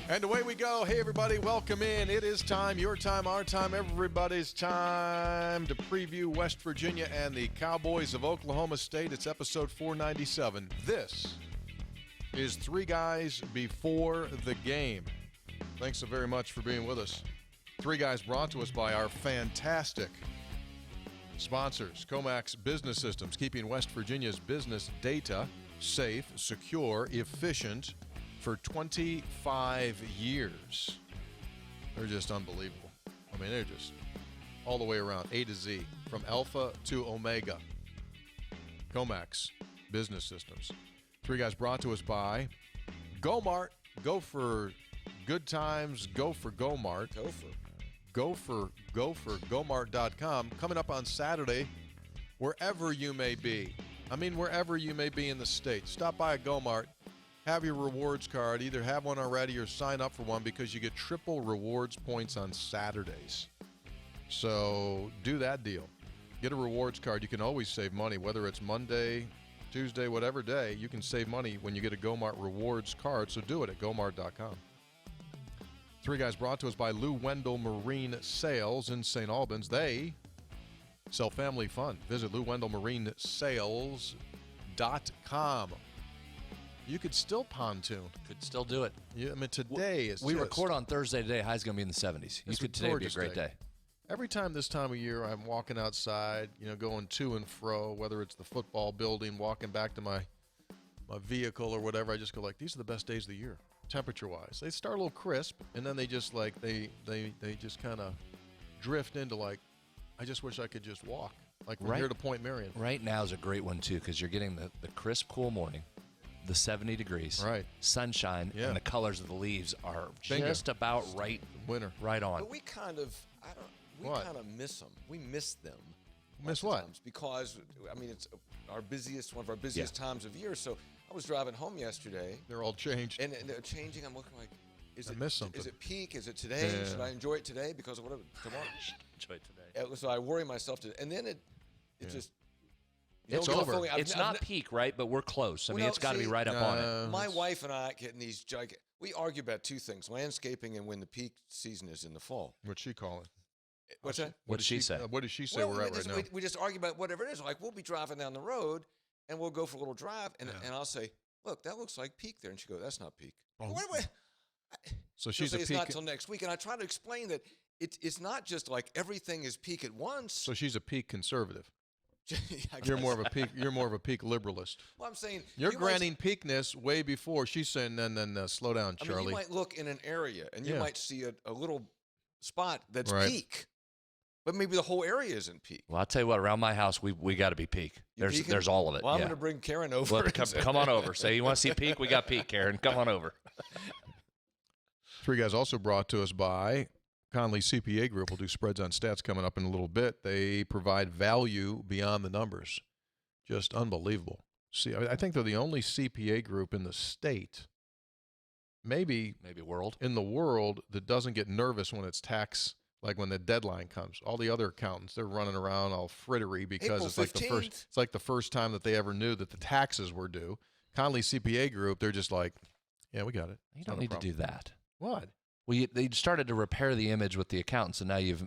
And away we go. Hey, everybody, welcome in. It is time, your time, our time, everybody's time to preview West Virginia and the Cowboys of Oklahoma State. It's episode 497. This is Three Guys Before the Game. Thanks so very much for being with us. Three Guys brought to us by our fantastic sponsors, Comax Business Systems, keeping West Virginia's business data safe, secure, efficient, for 25 years. They're just unbelievable. I mean, they're just all the way around, A to Z, from Alpha to Omega. Comax Business Systems. Three Guys brought to us by GoMart. Go for good times. Go for GoMart. Go for GoMart.com. Coming up on Saturday, wherever you may be. I mean, wherever you may be in the state. Stop by a GoMart. Have your rewards card. Either have one already or sign up for one because you get triple rewards points on Saturdays. So do that deal. Get a rewards card. You can always save money, whether it's Monday, Tuesday, whatever day. You can save money when you get a GoMart rewards card. So do it at GoMart.com. Three Guys brought to us by Lou Wendell Marine Sales in St. Albans. They sell family fun. Visit LouWendellMarineSales.com. You could still pontoon. Could still do it. Yeah, I mean, today is We record on Thursday today. High's going to be in the 70s. Today would be a great day. Every time this time of year, I'm walking outside, going to and fro, whether it's the football building, walking back to my vehicle or whatever, I just go like, these are the best days of the year, temperature-wise. They start a little crisp, and then they just like, they just kind of drift into like, I just wish I could just walk, like from here to Point Marion. Right now is a great one, too, because you're getting the crisp, cool morning. The 70 degrees, sunshine, and the colors of the leaves are just about right. Winter, right on. But we kind of miss them. We miss them. Miss what? Because I mean, it's one of our busiest times of year. So I was driving home yesterday. They're all changed. And they're changing. I'm looking like, I missed something. Is it peak? Is it today? Yeah. Should I enjoy it today? Because of whatever tomorrow. Enjoy it today. So I worry myself and then it just. It's over. It's not peak, right? But we're close. I mean, it's got to be right up on it. My wife and I get in these we argue about two things: landscaping and when the peak season is in the fall. What's she call it? What's that? What did she say? What does she say we're at right now? We just argue about whatever it is. Like, we'll be driving down the road, and we'll go for a little drive, and I'll say, look, that looks like peak there. And she goes, that's not peak. Oh. Wait. So she's a peak. It's not till next week. And I try to explain that it's not just like everything is peak at once. So she's a peak conservative. Yeah, You're more of a peak. You're more of a peak liberalist. Well, I'm saying you're granting peakness way before she's saying, no, slow down, Charlie. I mean, you might look in an area and you might see a little spot that's peak, but maybe the whole area isn't peak. Well, I'll tell you what. Around my house, we got to be peak. There's all of it. Well, I'm going to bring Karen over. Well, come on over. Say you want to see peak? We got peak, Karen. Come on over. Three Guys also brought to us by Conley CPA Group. Will do spreads on stats coming up in a little bit. They provide value beyond the numbers. Just unbelievable. See, I think they're the only CPA group in the state, maybe world, in the world, that doesn't get nervous when it's tax, like when the deadline comes. All the other accountants, they're running around all frittery because it's like the first time that they ever knew that the taxes were due. Conley CPA Group, they're just like, yeah, we got it. You don't need to do that. What? Well, they started to repair the image with the accountants, and now you've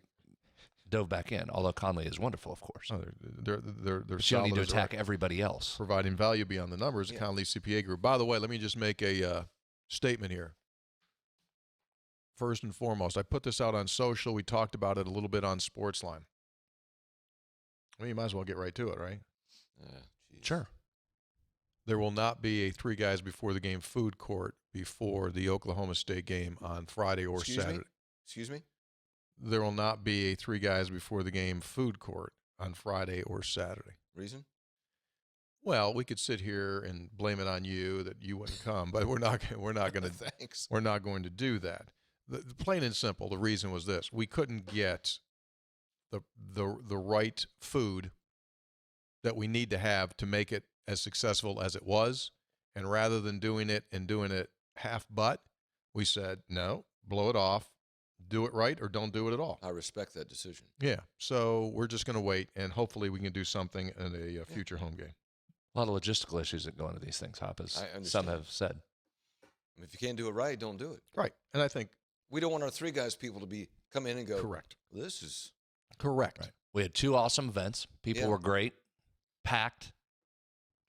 dove back in. Although Conley is wonderful, of course. Oh, they're but you don't need to attack everybody else. Providing value beyond the numbers, Conley CPA Group. By the way, let me just make a statement here. First and foremost, I put this out on social. We talked about it a little bit on Sportsline. Well, you might as well get right to it, right? Sure. There will not be a Three Guys Before the Game food court before the Oklahoma State game on Friday or Saturday. Excuse me? There will not be a Three Guys Before the Game food court on Friday or Saturday. Reason? Well, we could sit here and blame it on you that you wouldn't come, but we're not going to. Thanks. We're not going to do that. The plain and simple, the reason was this: we couldn't get the right food that we need to have to make it as successful as it was. And rather than doing it half butt, we said, no, blow it off, do it right, or don't do it at all. I respect that decision. Yeah. So we're just going to wait, and hopefully we can do something in a future home game. A lot of logistical issues that go into these things, Hop, as some have said. If you can't do it right, don't do it. Right. And I think we don't want our 3 guys people to come in and go. Correct. This is correct. Right. We had 2 awesome events. People were great, packed.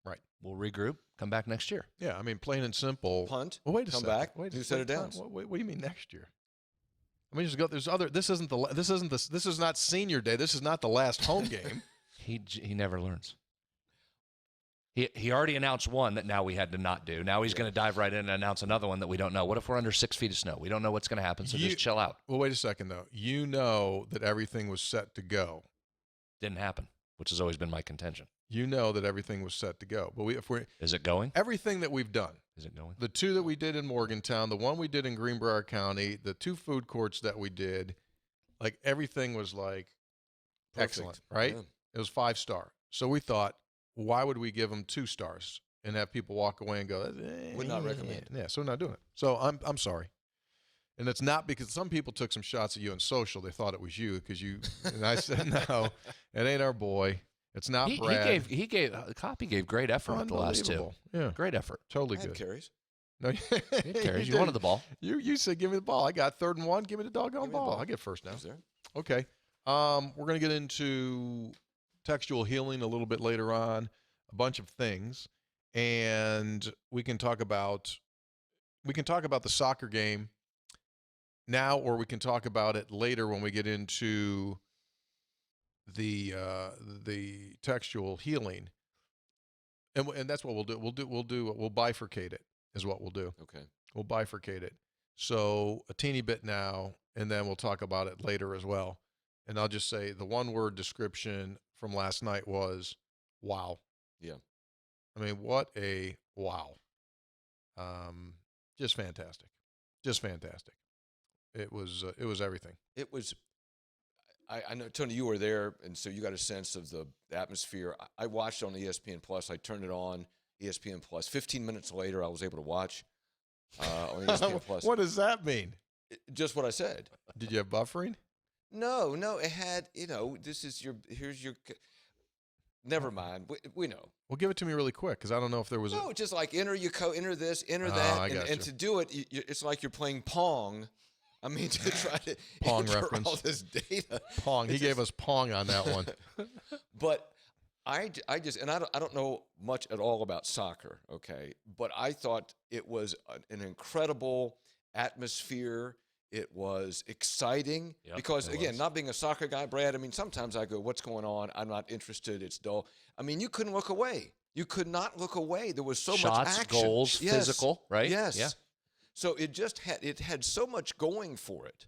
Right. We'll regroup. Come back next year. Yeah, I mean, plain and simple. Punt. Well, wait a come second. back. Wait, do set it down. What do you mean next year? I mean, just go. There's other. This is not senior day. This is not the last home game. He never learns. He already announced one that now we had to not do. Now he's going to dive right in and announce another one that we don't know. What if we're under 6 feet of snow? We don't know what's going to happen, so just chill out. Well, wait a second, though. You know that everything was set to go. Didn't happen, which has always been my contention. You know that everything was set to go. But is it going? Everything that we've done. Is it going? The 2 that we did in Morgantown, the one we did in Greenbrier County, the 2 food courts that we did, like everything was like excellent, right? Yeah. It was 5-star. So we thought, why would we give them 2 stars and have people walk away and go, would not recommend. Yeah, so we're not doing it. So I'm sorry. And it's not because some people took some shots at you on social. They thought it was you because you, and I said, no, it ain't our boy. It's not Brad. Copy gave great effort at the last 2. Yeah. Great effort. Totally I had good. carries. No, He carries. You wanted the ball. You said, give me the ball. I got 3rd and 1. Give me the doggone ball. I get first down. Okay. We're going to get into textual healing a little bit later on, a bunch of things, and we can talk about the soccer game now, or we can talk about it later when we get into the textual healing, and that's what we'll do. We'll bifurcate it is what we'll do. Okay. We'll bifurcate it. So a teeny bit now, and then we'll talk about it later as well. And I'll just say the one-word description from last night was wow. Yeah. I mean, what a wow. Just fantastic. Just fantastic. It was everything. It was. I know, Tony, you were there, and so you got a sense of the atmosphere. I watched on ESPN Plus. I turned it on, ESPN Plus. 15 minutes later, I was able to watch on ESPN Plus. What does that mean? Just what I said. Did you have buffering? No, it had, here's your, never mind. We know. Well, give it to me really quick, because I don't know if there was just like enter this, enter that. And to do it, it's like you're playing Pong. I mean, to try to Pong enter reference. all this data. Pong. He gave us Pong on that one. But I don't know much at all about soccer, okay? But I thought it was an incredible atmosphere. It was exciting because, again, not being a soccer guy, Brad, I mean, sometimes I go, what's going on? I'm not interested. It's dull. I mean, you couldn't look away. You could not look away. There was so much action. Shots, goals, physical, right? Yes. Yeah. So it had so much going for it.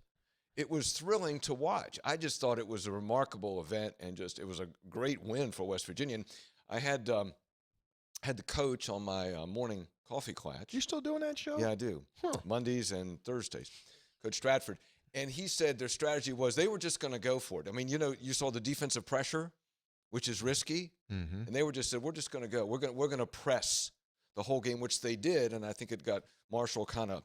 It was thrilling to watch. I just thought it was a remarkable event, and it was a great win for West Virginia. And I had the coach on my morning coffee clutch. You still doing that show? Yeah, I do. Mondays and Thursdays. Coach Stratford. And he said their strategy was they were just going to go for it. I mean, you saw the defensive pressure, which is risky. Mm-hmm. And they were just said, we're just going to go. We're going to press the whole game, which they did. And I think it got Marshall kind of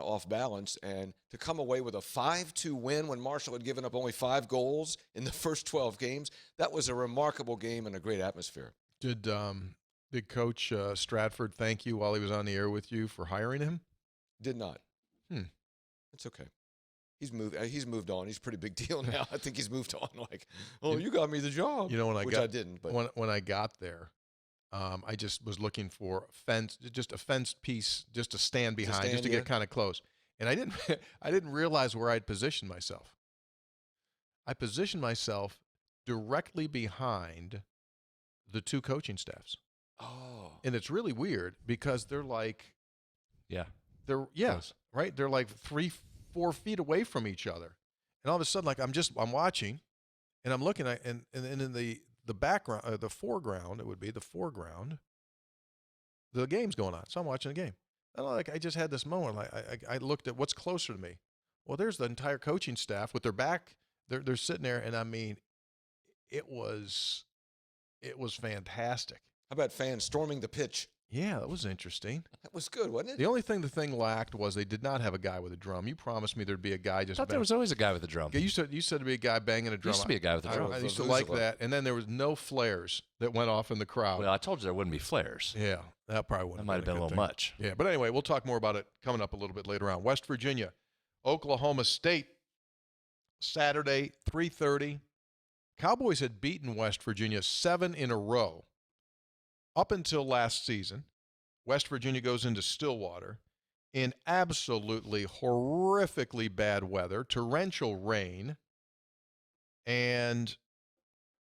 off balance. And to come away with a 5-2 win when Marshall had given up only 5 goals in the first 12 games, that was a remarkable game and a great atmosphere. Did Coach Stratford thank you while he was on the air with you for hiring him? Did not. It's okay. He's moved on. He's a pretty big deal now. I think he's moved on. Like, you got me the job. I didn't. But when I got there, I just was looking for a fenced piece, just to stand behind, just to get kind of close. And I didn't realize where I'd positioned myself. I positioned myself directly behind the 2 coaching staffs. Oh. And it's really weird because they're like, close. Right? They're like 3-4 feet away from each other. And all of a sudden, like I'm watching, and I'm looking at, and in the background, the foreground, it would be the foreground, the game's going on. So I'm watching the game. And I just had this moment. Like I looked at what's closer to me. Well, there's the entire coaching staff with their back. They're sitting there, and I mean, it was fantastic. How about fans storming the pitch? Yeah, that was interesting. That was good, wasn't it? The only thing the thing lacked was they did not have a guy with a drum. You promised me there'd be a guy just. I thought there was always a guy with a drum. You said there'd be a guy banging a drum. Used to be a guy with a drum. I used to like that. And then there was no flares that went off in the crowd. Well, I told you there wouldn't be flares. Yeah, That probably wouldn't That might have been a little much. Yeah, but anyway, we'll talk more about it coming up a little bit later on. West Virginia, Oklahoma State, Saturday, 3:30. Cowboys had beaten West Virginia 7 in a row up until last season. West Virginia goes into Stillwater in absolutely horrifically bad weather, torrential rain, and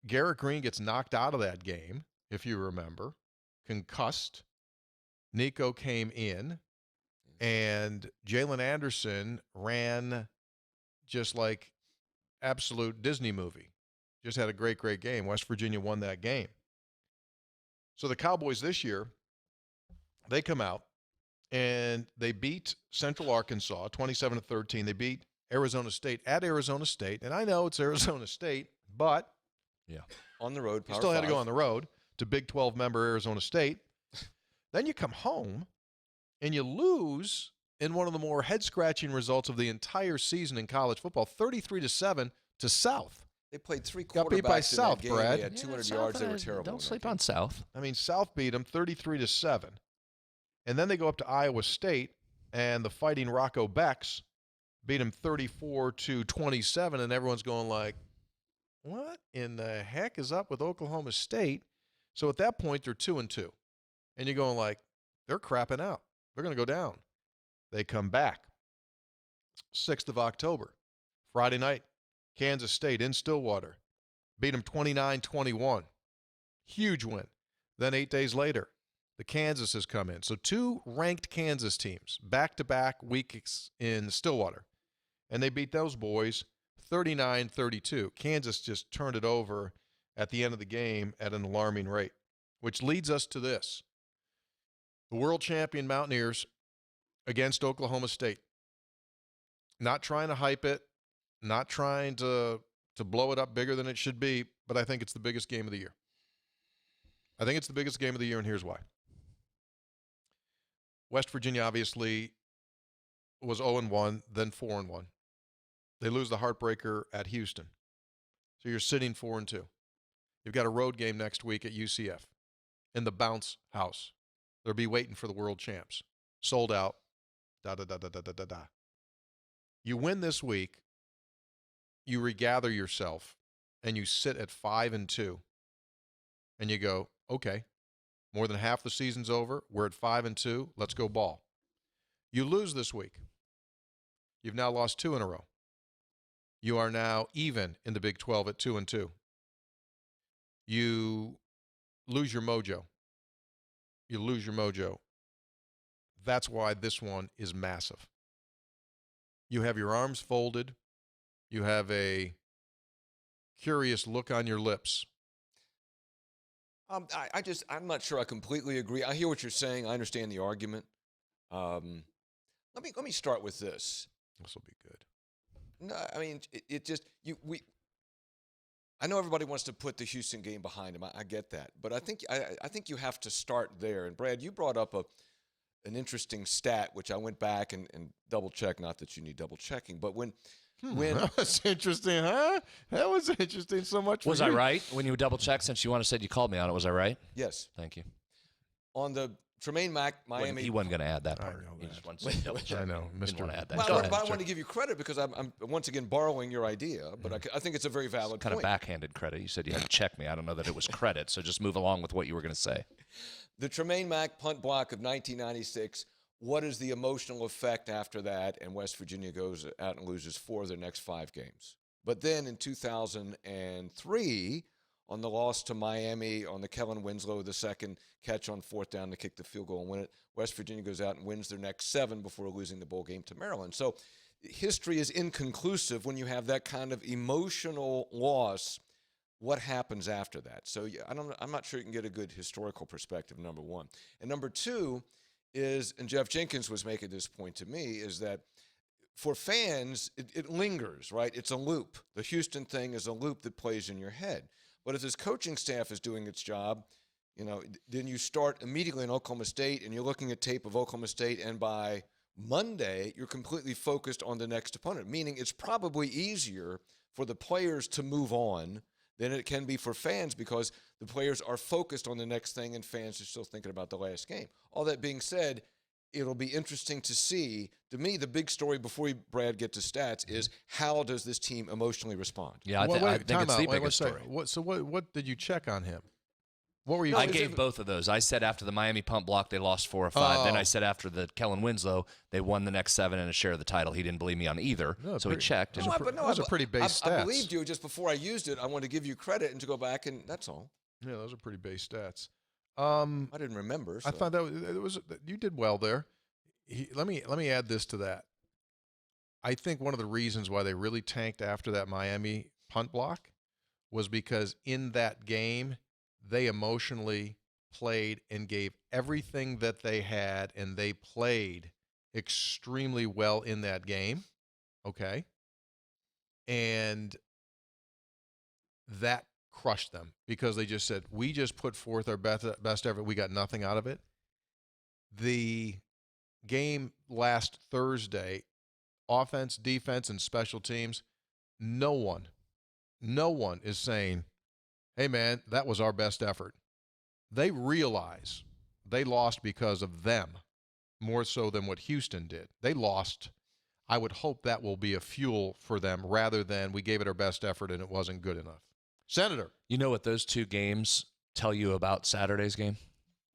Garrett Green gets knocked out of that game, if you remember, concussed. Nico came in, and Jalen Anderson ran just like absolute Disney movie. Just had a great, great game. West Virginia won that game. So the Cowboys this year, they come out, and they beat Central Arkansas 27-13. They beat Arizona State at Arizona State. And I know it's Arizona State, but On the road, you still had to go on the road to Big 12 member Arizona State. Then you come home, and you lose in one of the more head-scratching results of the entire season in college football, 33-7 to South. They played 3 quarterbacks Got beat by in South, that game. Brad. They had 200 yards. They were terrible. Don't sleep on South. I mean, South beat them 33-7. And then they go up to Iowa State, and the Fighting Rocco Becks beat them 34-27, and everyone's going like, what in the heck is up with Oklahoma State? So at that point, they're 2-2. And you're going like, they're crapping out. They're going to go down. They come back. 6th of October, Friday night, Kansas State in Stillwater. Beat them 29-21. Huge win. Then 8 days later, the Kansas has come in. So 2 ranked Kansas teams, back-to-back weeks in Stillwater. And they beat those boys 39-32. Kansas just turned it over at the end of the game at an alarming rate, which leads us to this. The world champion Mountaineers against Oklahoma State. Not trying to hype it, not trying to blow it up bigger than it should be, but I think it's the biggest game of the year. I think it's the biggest game of the year, and here's why. West Virginia obviously was 0-1, then 4-1. They lose the heartbreaker at Houston. So you're sitting 4-2. You've got a road game next week at UCF in the Bounce House. They'll be waiting for the world champs. Sold out. Da-da-da-da-da-da-da. You win this week, you regather yourself, and you sit at 5-2. And you go, okay, more than half the season's over. We're at 5-2. Let's go ball. You lose this week. You've now lost 2 in a row. You are now even in the Big 12 at 2-2. You lose your mojo. You lose your mojo. That's why this one is massive. You have your arms folded. You have a curious look on your lips. I'm not sure I completely agree. I hear what you're saying. I understand the argument. Let me start with this. This will be good. No, I mean I know everybody wants to put the Houston game behind him. I get that, but I think you have to start there. And Brad, you brought up an interesting stat, which I went back and double checked. Not that you need double checking, but when that was interesting, huh? That was interesting. So much. Was I right when you double checked? Since you said you called me on it, was I right? Yes. Thank you. On the Tremaine Mack Miami. He wasn't going to add that part. I know He that. just wanted to double check. I know, Mr. Didn't want to add that. Well, Go but ahead. I want to give you credit because I'm once again borrowing your idea, but I think it's a very valid Kind point. of backhanded credit. You said you had to check me. I don't know that it was credit, so just move along with what you were going to say. The Tremaine Mack punt block of 1996, what is the emotional effect after that? And West Virginia goes out and loses 4 of their next 5 games. But then in 2003, on the loss to Miami, on the Kellen Winslow, the second catch on 4th down to kick the field goal and win it, West Virginia goes out and wins their next 7 before losing the bowl game to Maryland. So history is inconclusive when you have that kind of emotional loss. What happens after that? So I'm not sure you can get a good historical perspective, number one. And number two is, and Jeff Jenkins was making this point to me, is that for fans, it lingers, right? It's a loop. The Houston thing is a loop that plays in your head. But if this coaching staff is doing its job, then you start immediately in Oklahoma State, and you're looking at tape of Oklahoma State, and by Monday, you're completely focused on the next opponent, meaning it's probably easier for the players to move on than it can be for fans because the players are focused on the next thing and fans are still thinking about the last game. All that being said, it'll be interesting to see. To me, the big story before we, Brad, get to stats is how does this team emotionally respond? Yeah, I think it's the biggest story. What did you check on him? What were you? I gave both of those. I said after the Miami punt block, they lost 4 or 5. Then I said after the Kellen Winslow, they won the next 7 and a share of the title. He didn't believe me on either, so he checked. Those are pretty base stats. I believed you just before I used it. I want to give you credit and to go back, and that's all. Yeah, those are pretty base stats. I didn't remember. So. I thought you did well there. Let me add this to that. I think one of the reasons why they really tanked after that Miami punt block was because in that game they emotionally played and gave everything that they had, and they played extremely well in that game. Okay. And that crushed them because they just said, we just put forth our best effort. We got nothing out of it. The game last Thursday, offense, defense, and special teams, no one is saying, hey, man, that was our best effort. They realize they lost because of them more so than what Houston did. They lost. I would hope that will be a fuel for them rather than we gave it our best effort and it wasn't good enough. Senator. You know what those 2 games tell you about Saturday's game?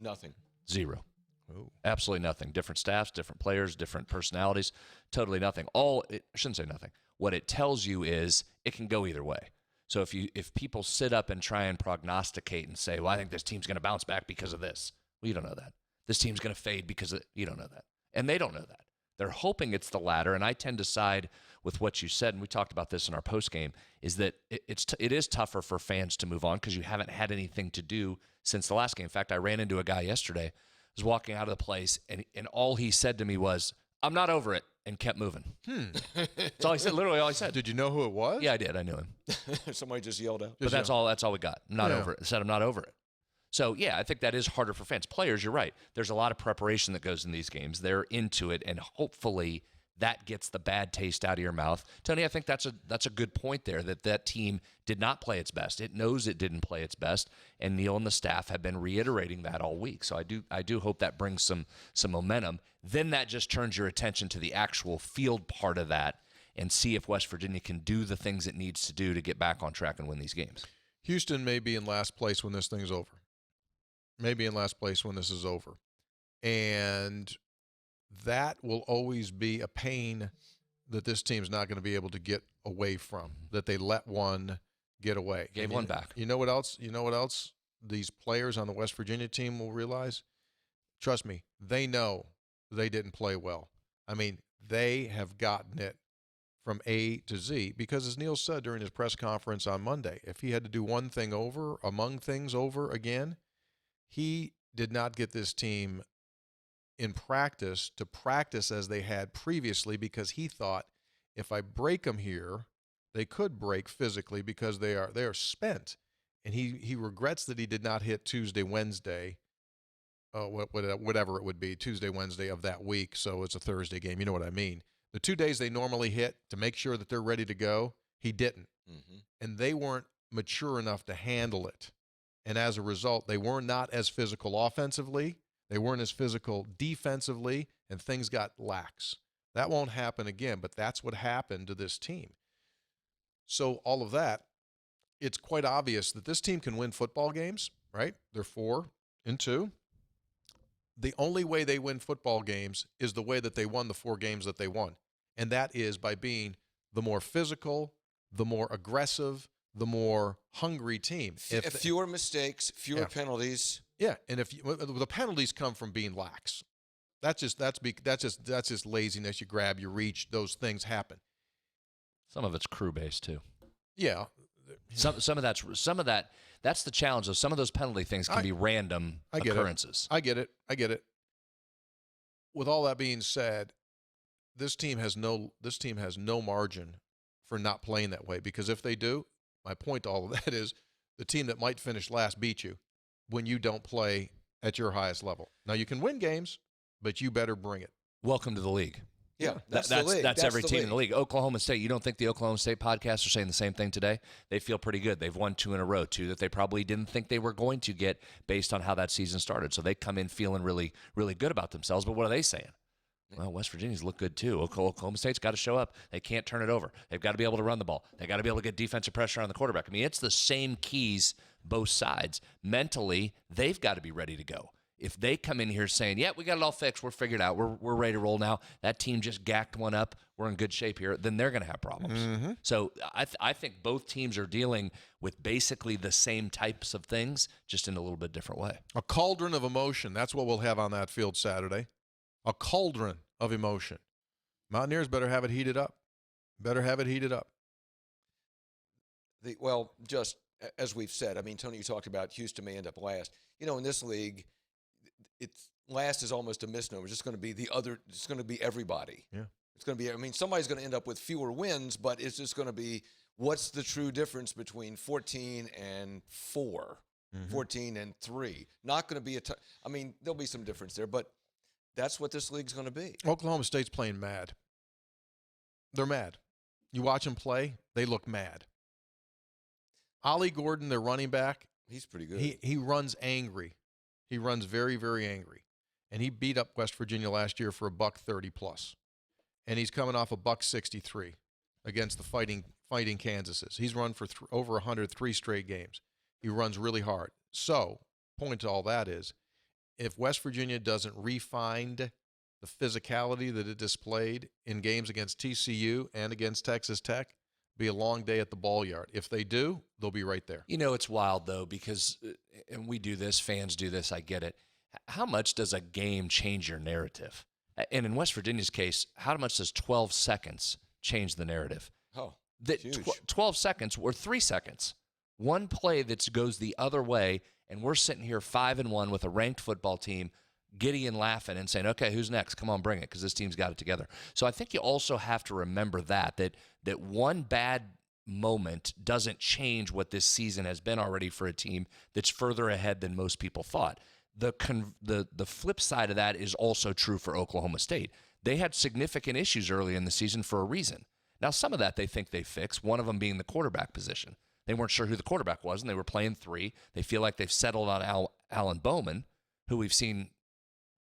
Nothing. 0. Ooh. Absolutely nothing. Different staffs, different players, different personalities, totally nothing. I shouldn't say nothing. What it tells you is it can go either way. So if people sit up and try and prognosticate and say, well, I think this team's going to bounce back because of this. Well, you don't know that. This team's going to fade because you don't know that. And they don't know that. They're hoping it's the latter, and I tend to side with what you said, and we talked about this in our postgame, is that it is tougher for fans to move on because you haven't had anything to do since the last game. In fact, I ran into a guy yesterday, was walking out of the place, and all he said to me was, I'm not over it, and kept moving. That's all he said, literally all he said. Did you know who it was? Yeah, I did. I knew him. Somebody just yelled out. But that's all we got. I'm not over it. I said, I'm not over it. So, yeah, I think that is harder for fans. Players, you're right. There's a lot of preparation that goes in these games. They're into it, and hopefully that gets the bad taste out of your mouth. Tony, I think that's a good point there, that team did not play its best. It knows it didn't play its best, and Neil and the staff have been reiterating that all week. So I do hope that brings some momentum. Then that just turns your attention to the actual field part of that and see if West Virginia can do the things it needs to do to get back on track and win these games. Houston may be in last place when this thing's over. Maybe in last place when this is over. And that will always be a pain that this team's not going to be able to get away from, that they let one get away. Gave one back. You know what else? These players on the West Virginia team will realize? Trust me, they know they didn't play well. I mean, they have gotten it from A to Z because, as Neil said during his press conference on Monday, if he had to do one thing over, among things over again, he did not get this team in practice to practice as they had previously because he thought if I break them here, they could break physically because they are spent. And he regrets that he did not hit Tuesday, Wednesday, whatever it would be, Tuesday, Wednesday of that week. So it's a Thursday game. You know what I mean? The 2 days they normally hit to make sure that they're ready to go, he didn't. Mm-hmm. And they weren't mature enough to handle it. And as a result, they were not as physical offensively. They weren't as physical defensively, and things got lax. That won't happen again, but that's what happened to this team. So all of that, it's quite obvious that this team can win football games, right? They're 4-2. The only way they win football games is the way that they won the 4 games that they won, and that is by being the more physical, the more aggressive, the more hungry team. Fewer mistakes, fewer penalties. Yeah, and the penalties come from being lax. That's just laziness. You grab, you reach. Those things happen. Some of it's crew based too. Yeah. Some of that. That's the challenge. Though some of those penalty things can be random occurrences. I get it. With all that being said, this team has no margin for not playing that way, because if they do, my point to all of that is the team that might finish last beat you when you don't play at your highest level. Now, you can win games, but you better bring it. Welcome to the league. Yeah, that's the league. That's every the team league. in the league. Oklahoma State, you don't think the Oklahoma State podcasts are saying the same thing today? They feel pretty good. They've won 2 in a row, 2 that they probably didn't think they were going to get based on how that season started. So they come in feeling really, really good about themselves. But what are they saying? Well, West Virginia's look good too. Oklahoma State's got to show up. They can't turn it over. They've got to be able to run the ball. They've got to be able to get defensive pressure on the quarterback. I mean, it's the same keys both sides. Mentally, they've got to be ready to go. If they come in here saying, yeah, we got it all fixed, we're figured out, we're ready to roll now, that team just gacked one up, we're in good shape here, then they're going to have problems. Mm-hmm. So I think both teams are dealing with basically the same types of things, just in a little bit different way. A cauldron of emotion. That's what we'll have on that field Saturday. A cauldron of emotion. Mountaineers better have it heated up. Well, just as we've said, I mean, Tony, you talked about Houston may end up last. You know, in this league, last is almost a misnomer. It's just going to be it's going to be everybody. Yeah. It's going to be, I mean, somebody's going to end up with fewer wins, but it's just going to be what's the true difference between 14 and 4, 14 and 3. Not going to be I mean, there'll be some difference there, but that's what this league's going to be. Oklahoma State's playing mad. They're mad. You watch them play, they look mad. Ollie Gordon, their running back, he's pretty good. He runs angry. He runs very, very angry. And he beat up West Virginia last year for $130 plus. And he's coming off $163 against the fighting Kansases. He's run for over 103 straight games. He runs really hard. So, point to all that is, if West Virginia doesn't refine the physicality that it displayed in games against TCU and against Texas Tech, be a long day at the ball yard. If they do, they'll be right there. You know, it's wild, though, because, and we do this, fans do this, I get it. How much does a game change your narrative? And in West Virginia's case, how much does 12 seconds change the narrative? Oh, huge. 12 seconds or 3 seconds. One play that goes the other way, and we're sitting here 5-1 with a ranked football team, giddy and laughing and saying, okay, who's next? Come on, bring it, because this team's got it together. So I think you also have to remember that one bad moment doesn't change what this season has been already for a team that's further ahead than most people thought. The flip side of that is also true for Oklahoma State. They had significant issues early in the season for a reason. Now, some of that they think they fixed, one of them being the quarterback position. They weren't sure who the quarterback was, and they were playing 3. They feel like they've settled on Alan Bowman, who we've seen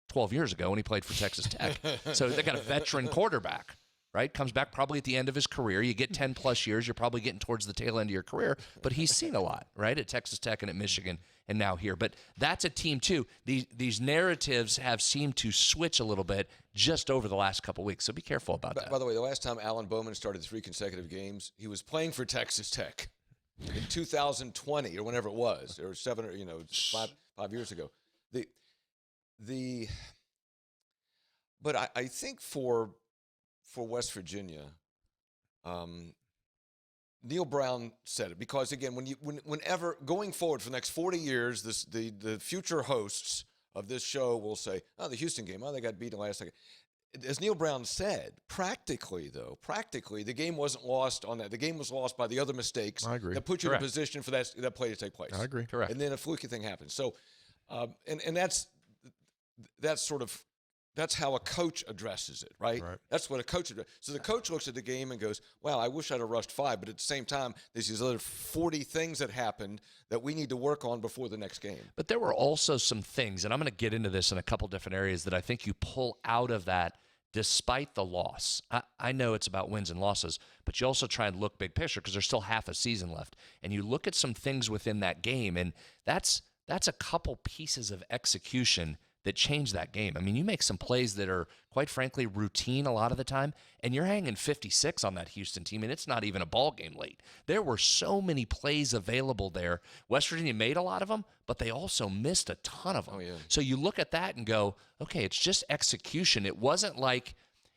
12 years ago when he played for Texas Tech. So they got a veteran quarterback, right? Comes back probably at the end of his career. You get 10-plus years, you're probably getting towards the tail end of your career, but he's seen a lot, right, at Texas Tech and at Michigan and now here. But that's a team, too. These narratives have seemed to switch a little bit just over the last couple weeks, so be careful about that. By the way, the last time Alan Bowman started 3 consecutive games, he was playing for Texas Tech in 2020 or whenever it was, or 7 or 5 years ago. But I think for West Virginia, Neil Brown said it, because again, whenever going forward for the next 40 years, the future hosts of this show will say, "Oh, the Houston game, they got beat in the last second." As Neil Brown said, practically, the game wasn't lost on that. The game was lost by the other mistakes that put you in a position for that play to take place. I agree. Correct. And then a fluky thing happens. So, and that's how a coach addresses it, right? That's what a coach addresses. So the coach looks at the game and goes, "Wow, I wish I'd have rushed 5," but at the same time, there's these other 40 things that happened that we need to work on before the next game. But there were also some things, and I'm going to get into this in a couple different areas, that I think you pull out of that despite the loss. I know it's about wins and losses, but you also try and look big picture because there's still half a season left. And you look at some things within that game, and that's a couple pieces of execution that change that game. I mean, you make some plays that are, quite frankly, routine a lot of the time, and you're hanging 56 on that Houston team, and it's not even a ball game late. There were so many plays available there. West Virginia made a lot of them, but they also missed a ton of them. Oh, yeah. So you look at that and go, okay, it's just execution. It wasn't like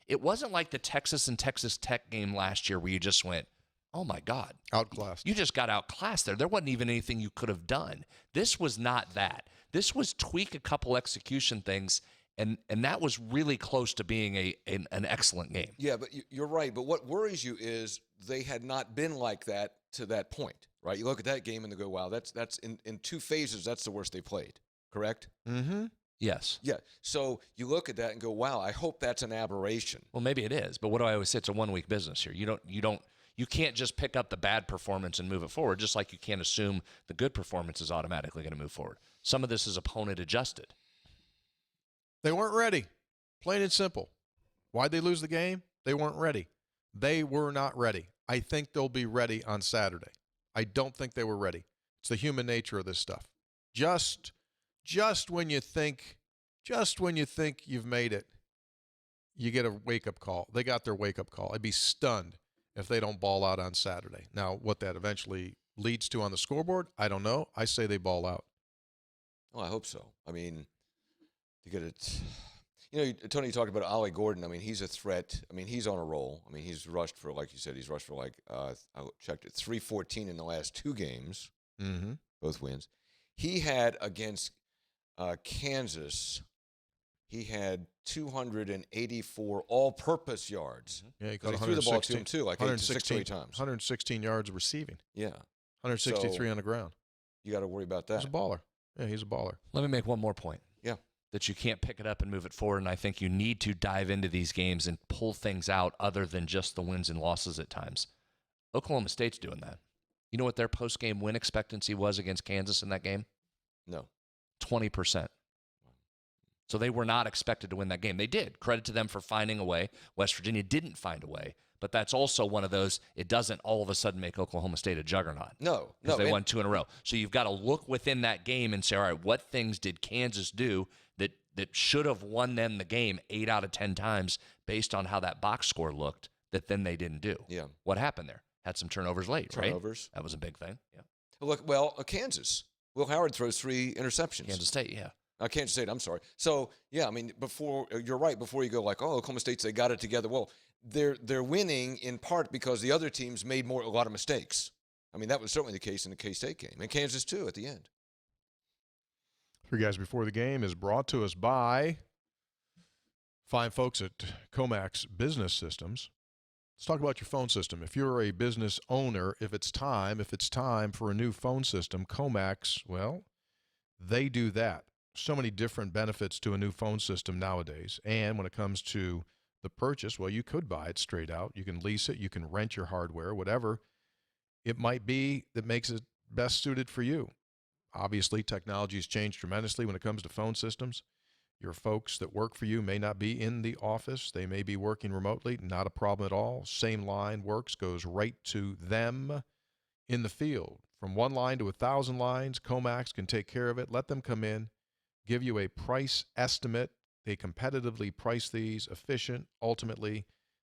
the Texas and Texas Tech game last year where you just went, oh, my God. Outclassed. You just got outclassed there. There wasn't even anything you could have done. This was not that. This was tweak a couple execution things, and that was really close to being an excellent game. Yeah, but you're right. But what worries you is they had not been like that to that point, right? You look at that game and they go, wow, that's in 2 phases, that's the worst they played, correct? Mm-hmm. Yes. Yeah. So you look at that and go, wow, I hope that's an aberration. Well, maybe it is, but what do I always say? It's a one-week business here. You can't just pick up the bad performance and move it forward, just like you can't assume the good performance is automatically going to move forward. Some of this is opponent adjusted. They weren't ready. Plain and simple. Why'd they lose the game? They weren't ready. They were not ready. I think they'll be ready on Saturday. I don't think they were ready. It's the human nature of this stuff. Just when you think you've made it, you get a wake-up call. They got their wake-up call. I'd be stunned if they don't ball out on Saturday. Now, what that eventually leads to on the scoreboard, I don't know. I say they ball out. Well, I hope so. I mean, to get it, Tony talked about Ollie Gordon. I mean, he's a threat. I mean, he's on a roll. I mean, he's rushed for, like you said, I checked it, 314 in the last 2 games, both wins. He had against Kansas, he had 284 all-purpose yards. Yeah, he He caught threw the ball to him, too, like 6 or 8 times. 116 yards receiving. Yeah. 163 on the ground. You got to worry about that. He's a baller. Yeah, he's a baller. Let me make one more point. Yeah. That you can't pick it up and move it forward, and I think you need to dive into these games and pull things out other than just the wins and losses at times. Oklahoma State's doing that. You know what their post-game win expectancy was against Kansas in that game? No. 20%. So they were not expected to win that game. They did. Credit to them for finding a way. West Virginia didn't find a way. But that's also one of those, it doesn't all of a sudden make Oklahoma State a juggernaut. No. Because they won 2 in a row. So you've got to look within that game and say, all right, what things did Kansas do that should have won them the game 8 out of 10 times based on how that box score looked that then they didn't do? Yeah. What happened there? Had some turnovers late, right? Turnovers. That was a big thing. Yeah. Look, Kansas. Will Howard throws 3 interceptions. Kansas State, yeah. Kansas State, I'm sorry. So, yeah, I mean, you're right, before you go like, oh, Oklahoma State's, they got it together. Well, they're winning in part because the other teams made a lot of mistakes. I mean, that was certainly the case in the K-State game. And Kansas, too, at the end. 3 Guys Before the Game is brought to us by fine folks at Comax Business Systems. Let's talk about your phone system. If you're a business owner, if it's time for a new phone system, Comax, well, they do that. So many different benefits to a new phone system nowadays. And when it comes to the purchase, well, you could buy it straight out. You can lease it. You can rent your hardware, whatever it might be that makes it best suited for you. Obviously, technology has changed tremendously when it comes to phone systems. Your folks that work for you may not be in the office. They may be working remotely. Not a problem at all. Same line works, goes right to them in the field. From 1 line to 1,000 lines, Comax can take care of it. Let them come in, give you a price estimate. They competitively price these, efficient. Ultimately,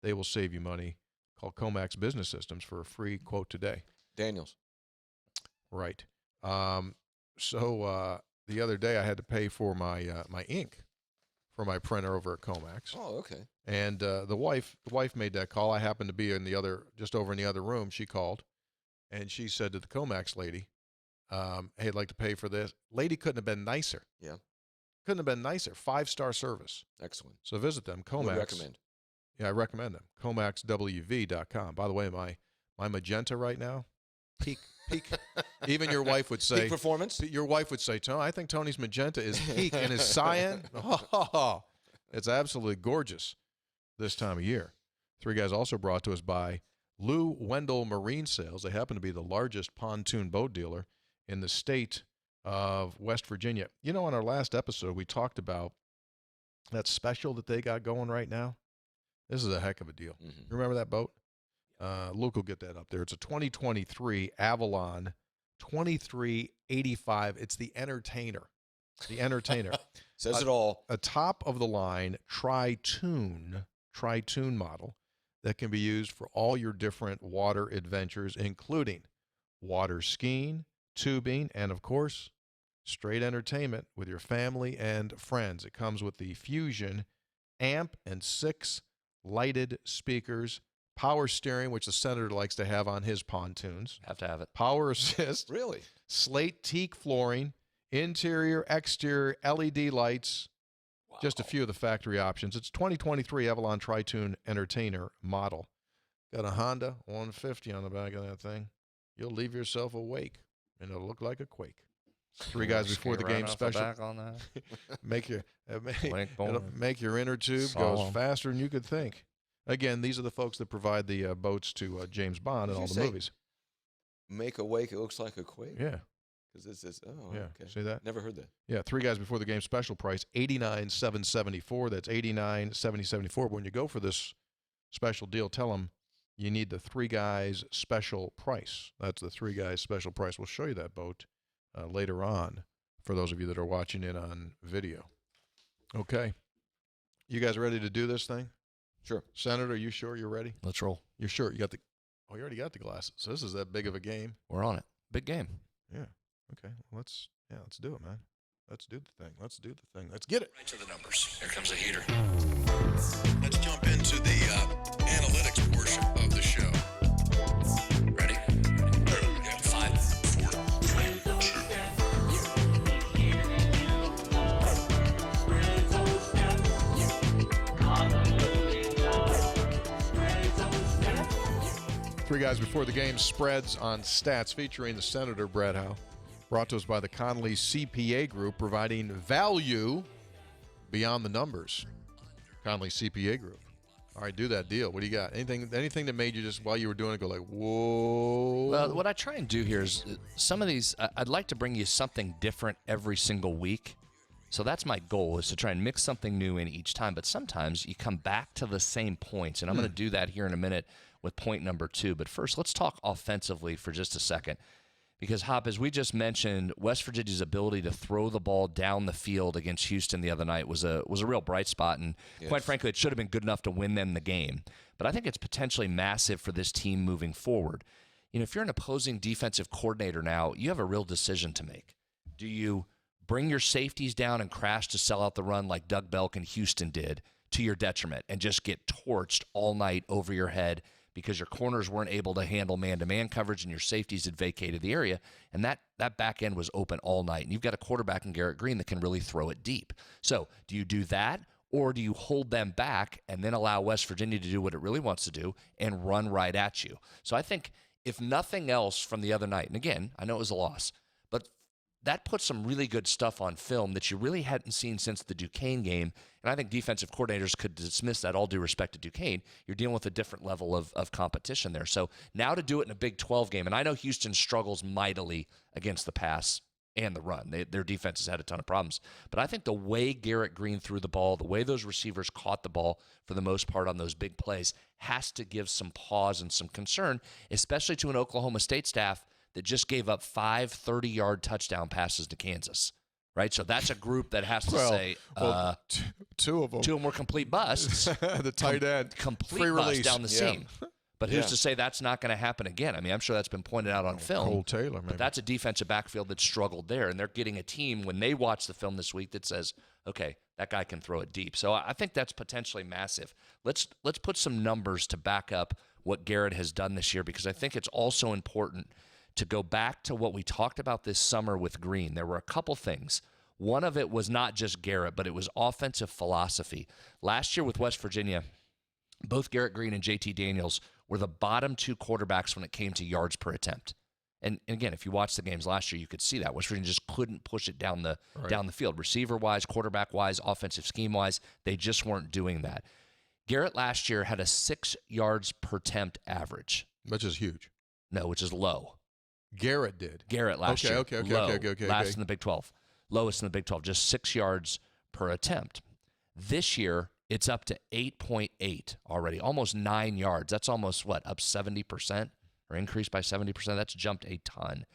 they will save you money. Call Comax Business Systems for a free quote today. Daniels. Right. So the other day I had to pay for my my ink for my printer over at Comax. Oh, okay. And the wife made that call. I happened to be just over in the other room. She called, and she said to the Comax lady, "Hey, I'd like to pay for this." Lady couldn't have been nicer. Yeah. Couldn't have been nicer. 5-star service. Excellent. So visit them. Comax. Would recommend. Yeah, I recommend them. ComaxWV.com. By the way, my magenta right now, peak. Even your wife would say. Peak performance? Your wife would say, Tony, I think Tony's magenta is peak and his cyan. Oh, it's absolutely gorgeous this time of year. 3 Guys also brought to us by Lou Wendell Marine Sales. They happen to be the largest pontoon boat dealer in the state of West Virginia. You know, on our last episode, we talked about that special that they got going right now. This is a heck of a deal. Mm-hmm. Remember that boat? Luke will get that up there. It's a 2023 Avalon 2385. It's the Entertainer. The Entertainer. Says it all. A top-of-the-line tri-tune model that can be used for all your different water adventures, including water skiing, tubing, and, of course, straight entertainment with your family and friends. It comes with the Fusion amp and 6 lighted speakers, power steering, which the senator likes to have on his pontoons. Have to have it. Power assist. Really? Slate teak flooring, interior, exterior, LED lights. Wow. Just a few of the factory options. It's 2023 Avalon Tri-Tune Entertainer model. Got a Honda 150 on the back of that thing. You'll leave yourself awake, and it'll look like a quake. 3 guys before the game special. Back on that. Make your It'll make your inner tube goes faster than you could think. Again, these are the folks that provide the boats to James Bond and all the movies. Make a wake, it looks like a quake. Yeah. Because this is, yeah. Okay. See that? Never heard that. Yeah, 3 guys before the game special price, $89,774. That's $89,774. But when you go for this special deal, tell them you need the 3 guys special price. That's the 3 guys special price. We'll show you that boat later on for those of you that are watching it on video. Okay. You guys ready to do this thing? Sure. Senator, you sure you're ready? Let's roll. You're sure? You already got the glasses. So this is that big of a game. We're on it. Big game. Yeah. Okay. Well, let's do it, man. Let's do the thing. Let's do the thing. Let's get it. Right to the numbers. Here comes a heater. Let's jump into the analytics portion of the show. Ready? 5, 4, 3, 2. Three guys before the game, spreads on stats featuring the Senator Brad Howe. Brought to us by the Conley CPA Group, providing value beyond the numbers. Conley CPA Group. All right, do that deal. What do you got? Anything that made you just, while you were doing it, go like, whoa? Well, what I try and do here is some of these, I'd like to bring you something different every single week. So that's my goal, is to try and mix something new in each time. But sometimes you come back to the same points, and I'm going to do that here in a minute with point number 2. But first, let's talk offensively for just a second. Because, Hop, as we just mentioned, West Virginia's ability to throw the ball down the field against Houston the other night was a real bright spot. And quite frankly, it should have been good enough to win them the game. But I think it's potentially massive for this team moving forward. You know, if you're an opposing defensive coordinator now, you have a real decision to make. Do you bring your safeties down and crash to sell out the run like Doug Belk and Houston did to your detriment and just get torched all night over your head because your corners weren't able to handle man-to-man coverage and your safeties had vacated the area, and that back end was open all night, and you've got a quarterback in Garrett Green that can really throw it deep. So do you do that, or do you hold them back and then allow West Virginia to do what it really wants to do and run right at you? So I think if nothing else from the other night, and again, I know it was a loss, but that puts some really good stuff on film that you really hadn't seen since the Duquesne game. And I think defensive coordinators could dismiss that, all due respect to Duquesne. You're dealing with a different level of competition there. So now to do it in a Big 12 game, and I know Houston struggles mightily against the pass and the run. Their defense has had a ton of problems. But I think the way Garrett Green threw the ball, the way those receivers caught the ball for the most part on those big plays, has to give some pause and some concern, especially to an Oklahoma State staff that just gave up 5 30-yard touchdown passes to Kansas, right? So that's a group that has to say 2 of them were complete busts. The tight end, complete free bust release down the seam. But who's to say that's not going to happen again? I mean, I'm sure that's been pointed out on film. Cole Taylor, maybe. But that's a defensive backfield that struggled there, and they're getting a team when they watch the film this week that says, okay, that guy can throw it deep. So I think that's potentially massive. Let's put some numbers to back up what Garrett has done this year, because I think it's also important to go back to what we talked about this summer with Green. There were a couple things. One of it was not just Garrett, but it was offensive philosophy. Last year with West Virginia, both Garrett Green and JT Daniels were the bottom 2 quarterbacks when it came to yards per attempt. And again, if you watched the games last year, you could see that. West Virginia just couldn't push it down the field. Receiver-wise, quarterback-wise, offensive scheme-wise, they just weren't doing that. Garrett last year had a 6 yards per attempt average. Which is huge. No, which is low. Garrett did. Garrett last year. Okay. Last in the Big 12. Lowest in the Big 12, just 6 yards per attempt. This year, it's up to 8.8 already, almost 9 yards. That's almost, up 70% or increased by 70%? That's jumped a ton.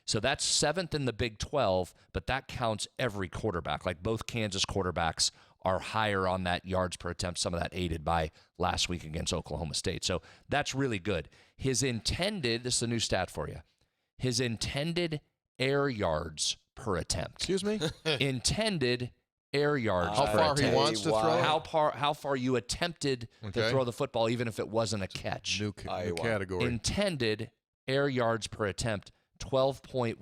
So that's 7th in the Big 12, but that counts every quarterback. Like both Kansas quarterbacks are higher on that yards per attempt, some of that aided by last week against Oklahoma State. So that's really good. His intended, this is a new stat for you, his intended air yards per attempt. Excuse me? Intended air yards how per far attempt. he wants to throw? How far you attempted to throw the football, even if it wasn't a catch. New category. Intended air yards per attempt, 12.1.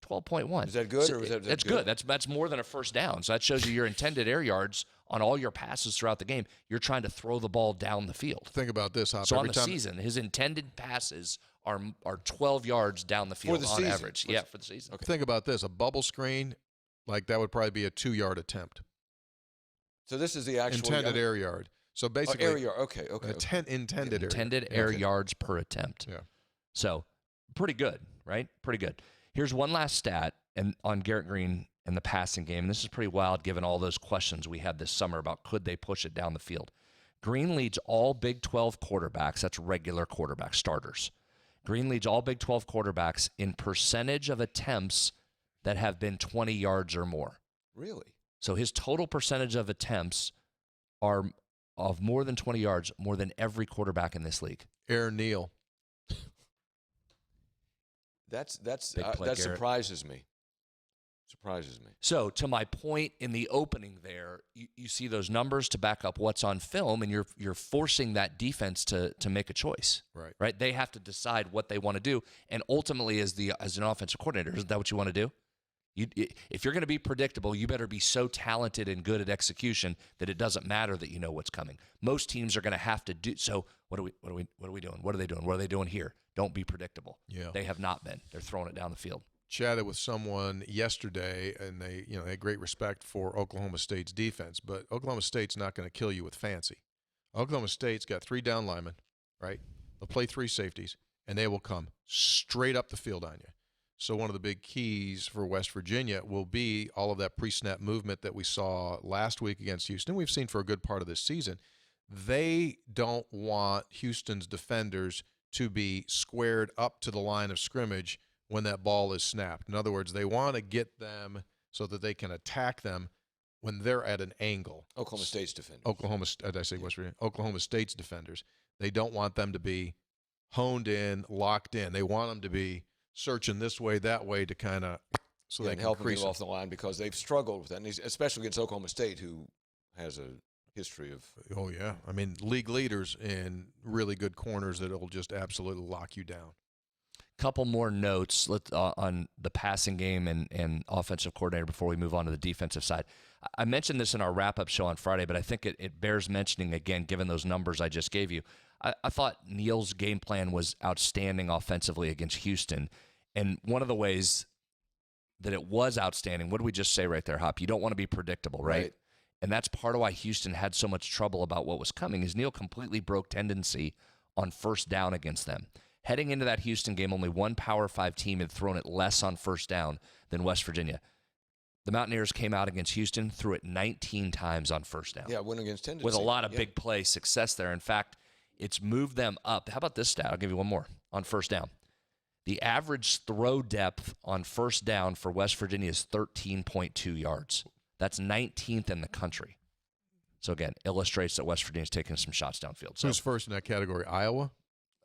12.1. Is that good, or was that That's good. That's more than a first down. So that shows you your intended air yards on all your passes throughout the game. You're trying to throw the ball down the field. Think about this, Hop. So on the season, his intended passes are 12 yards down the field the on season. average. For the season. Okay. Think about this. A bubble screen, like that would probably be a 2-yard attempt. So this is the actual intended air yard. So basically, air yard. Okay. intended air yards per attempt. Yeah. So pretty good, right? Pretty good. Here's one last stat and on Garrett Green and the passing game. And this is pretty wild given all those questions we had this summer about could they push it down the field. Green leads all Big 12 quarterbacks. That's regular quarterback starters. Green leads all Big 12 quarterbacks in percentage of attempts that have been 20 yards or more. Really? So his total percentage of attempts are of more than 20 yards, more than every quarterback in this league. Air Neal. That Garrett. surprises me. So to my point in the opening there, you see those numbers to back up what's on film, and you're forcing that defense to make a choice. Right? They have to decide what they want to do, and ultimately, as an offensive coordinator, isn't that what you want to do? If you're going to be predictable, you better be so talented and good at execution that it doesn't matter that you know what's coming. Most teams are going to have to do so. What are we doing? What are they doing? What are they doing here? Don't be predictable. Yeah. They have not been. They're throwing it down the field. Chatted with someone yesterday, and they had great respect for Oklahoma State's defense, but Oklahoma State's not going to kill you with fancy. Oklahoma State's got 3 down linemen, right? They'll play 3 safeties, and they will come straight up the field on you. So one of the big keys for West Virginia will be all of that pre-snap movement that we saw last week against Houston. We've seen for a good part of this season. They don't want Houston's defenders to be squared up to the line of scrimmage when that ball is snapped. In other words, they want to get them so that they can attack them when they're at an angle. Oklahoma State's defenders. West Virginia? Oklahoma State's defenders. They don't want them to be honed in, locked in. They want them to be searching this way, that way to kind of so they can help them crease get off the line because they've struggled with that, and especially against Oklahoma State, who has a history of. Oh yeah, I mean league leaders in really good corners that will just absolutely lock you down. Couple more notes on the passing game and offensive coordinator before we move on to the defensive side. I mentioned this in our wrap-up show on Friday, but I think it bears mentioning again, given those numbers I just gave you. I thought Neal's game plan was outstanding offensively against Houston. And one of the ways that it was outstanding, what did we just say right there, Hop? You don't want to be predictable, right? And that's part of why Houston had so much trouble about what was coming, is Neal completely broke tendency on first down against them. Heading into that Houston game, only one Power 5 team had thrown it less on first down than West Virginia. The Mountaineers came out against Houston, threw it 19 times on first down. Yeah, went against tendency. With a lot of big play success there. In fact, it's moved them up. How about this stat? I'll give you one more on first down. The average throw depth on first down for West Virginia is 13.2 yards. That's 19th in the country. So, again, illustrates that West Virginia's taking some shots downfield. So, who's first in that category? Iowa?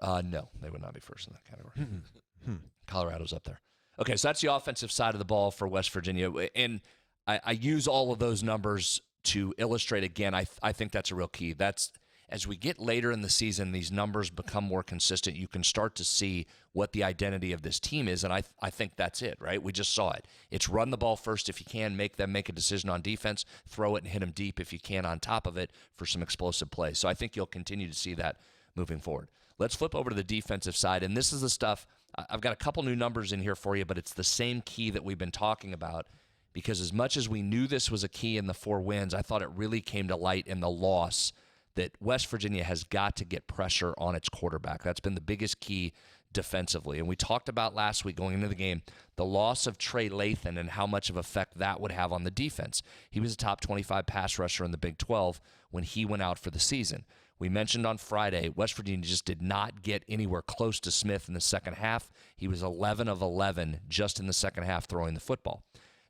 No, they would not be first in that category. Colorado's up there. Okay, so that's the offensive side of the ball for West Virginia. And I use all of those numbers to illustrate, again, I think that's a real key. That's as we get later in the season, these numbers become more consistent. You can start to see what the identity of this team is, and I think that's it, right? We just saw it. It's run the ball first if you can, make them make a decision on defense, throw it and hit them deep if you can on top of it for some explosive plays. So I think you'll continue to see that moving forward. Let's flip over to the defensive side, and this is the stuff. I've got a couple new numbers in here for you, but it's the same key that we've been talking about, because as much as we knew this was a key in the 4 wins, I thought it really came to light in the loss that West Virginia has got to get pressure on its quarterback. That's been the biggest key defensively. And we talked about last week going into the game, the loss of Trey Lathan and how much of effect that would have on the defense. He was a top 25 pass rusher in the Big 12 when he went out for the season. We mentioned on Friday, West Virginia just did not get anywhere close to Smith in the second half. He was 11 of 11 just in the second half throwing the football.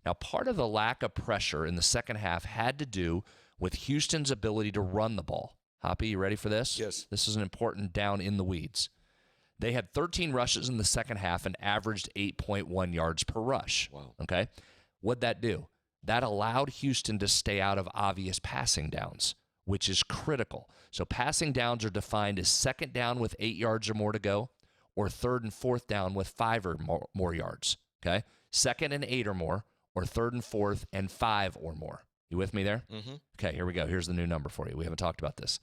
Now, part of the lack of pressure in the second half had to do with Houston's ability to run the ball. Hoppy, you ready for this? Yes. This is an important down in the weeds. They had 13 rushes in the second half and averaged 8.1 yards per rush. Wow. Okay? What'd that do? That allowed Houston to stay out of obvious passing downs, which is critical. So passing downs are defined as second down with 8 yards or more to go, or third and fourth down with 5 or more yards. Okay? Second and 8 or more, or third and fourth and 5 or more. You with me there? Mm-hmm. Okay, here we go. Here's the new number for you. We haven't talked about this.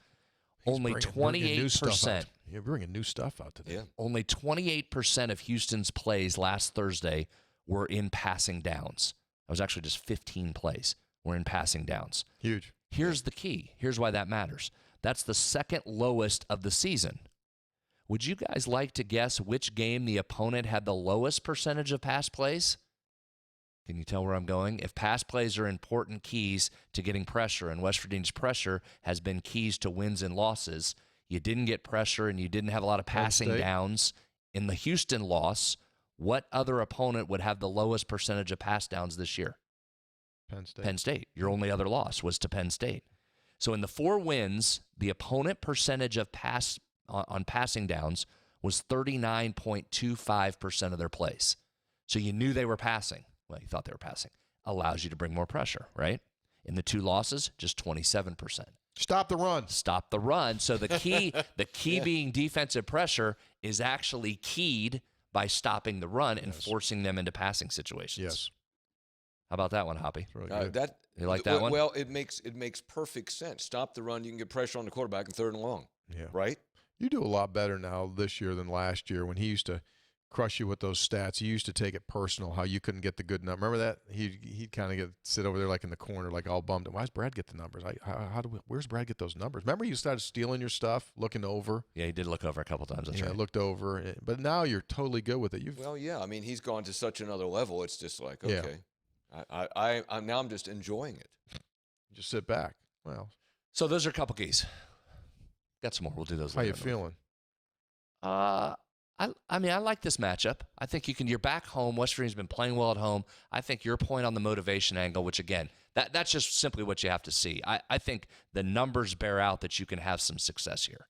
Only 28%. You're bringing new stuff out today. Yeah. Only 28% of Houston's plays last Thursday were in passing downs. That was actually just 15 plays were in passing downs. Huge. Here's the key. Here's why that matters. That's the second lowest of the season. Would you guys like to guess which game the opponent had the lowest percentage of pass plays? Can you tell where I'm going? If pass plays are important keys to getting pressure, and West Virginia's pressure has been keys to wins and losses, you didn't get pressure and you didn't have a lot of passing downs in the Houston loss. What other opponent would have the lowest percentage of pass downs this year? Penn State. Penn State. Your only other loss was to Penn State. So in the 4 wins, the opponent percentage of pass on passing downs was 39.25% of their plays. So you knew they were passing. Well, you thought they were passing. Allows you to bring more pressure, right? In the 2 losses, just 27%. Stop the run. Stop the run. So the key being defensive pressure is actually keyed by stopping the run and forcing them into passing situations. Yes. How about that one, Hoppy? Really good. You like that one? Well, it makes perfect sense. Stop the run. You can get pressure on the quarterback in 3rd and long. Yeah. Right? You do a lot better now this year than last year when he used to crush you with those stats. He used to take it personal, how you couldn't get the good number. Remember that? He'd kind of sit over there like in the corner, like all bummed. Why does Brad get the numbers? Where's Brad get those numbers? Remember you started stealing your stuff, looking over? Yeah, he did look over a couple times. That's right. Looked over. But now you're totally good with it. Well, yeah. I mean, he's gone to such another level. It's just like, okay. Yeah. I'm just enjoying it. Just sit back. Well. So those are a couple keys. Got some more. We'll do those How later. you feeling? I mean, I like this matchup. I think you're back home. West Virginia's been playing well at home. I think your point on the motivation angle, which again, that's just simply what you have to see. I think the numbers bear out that you can have some success here.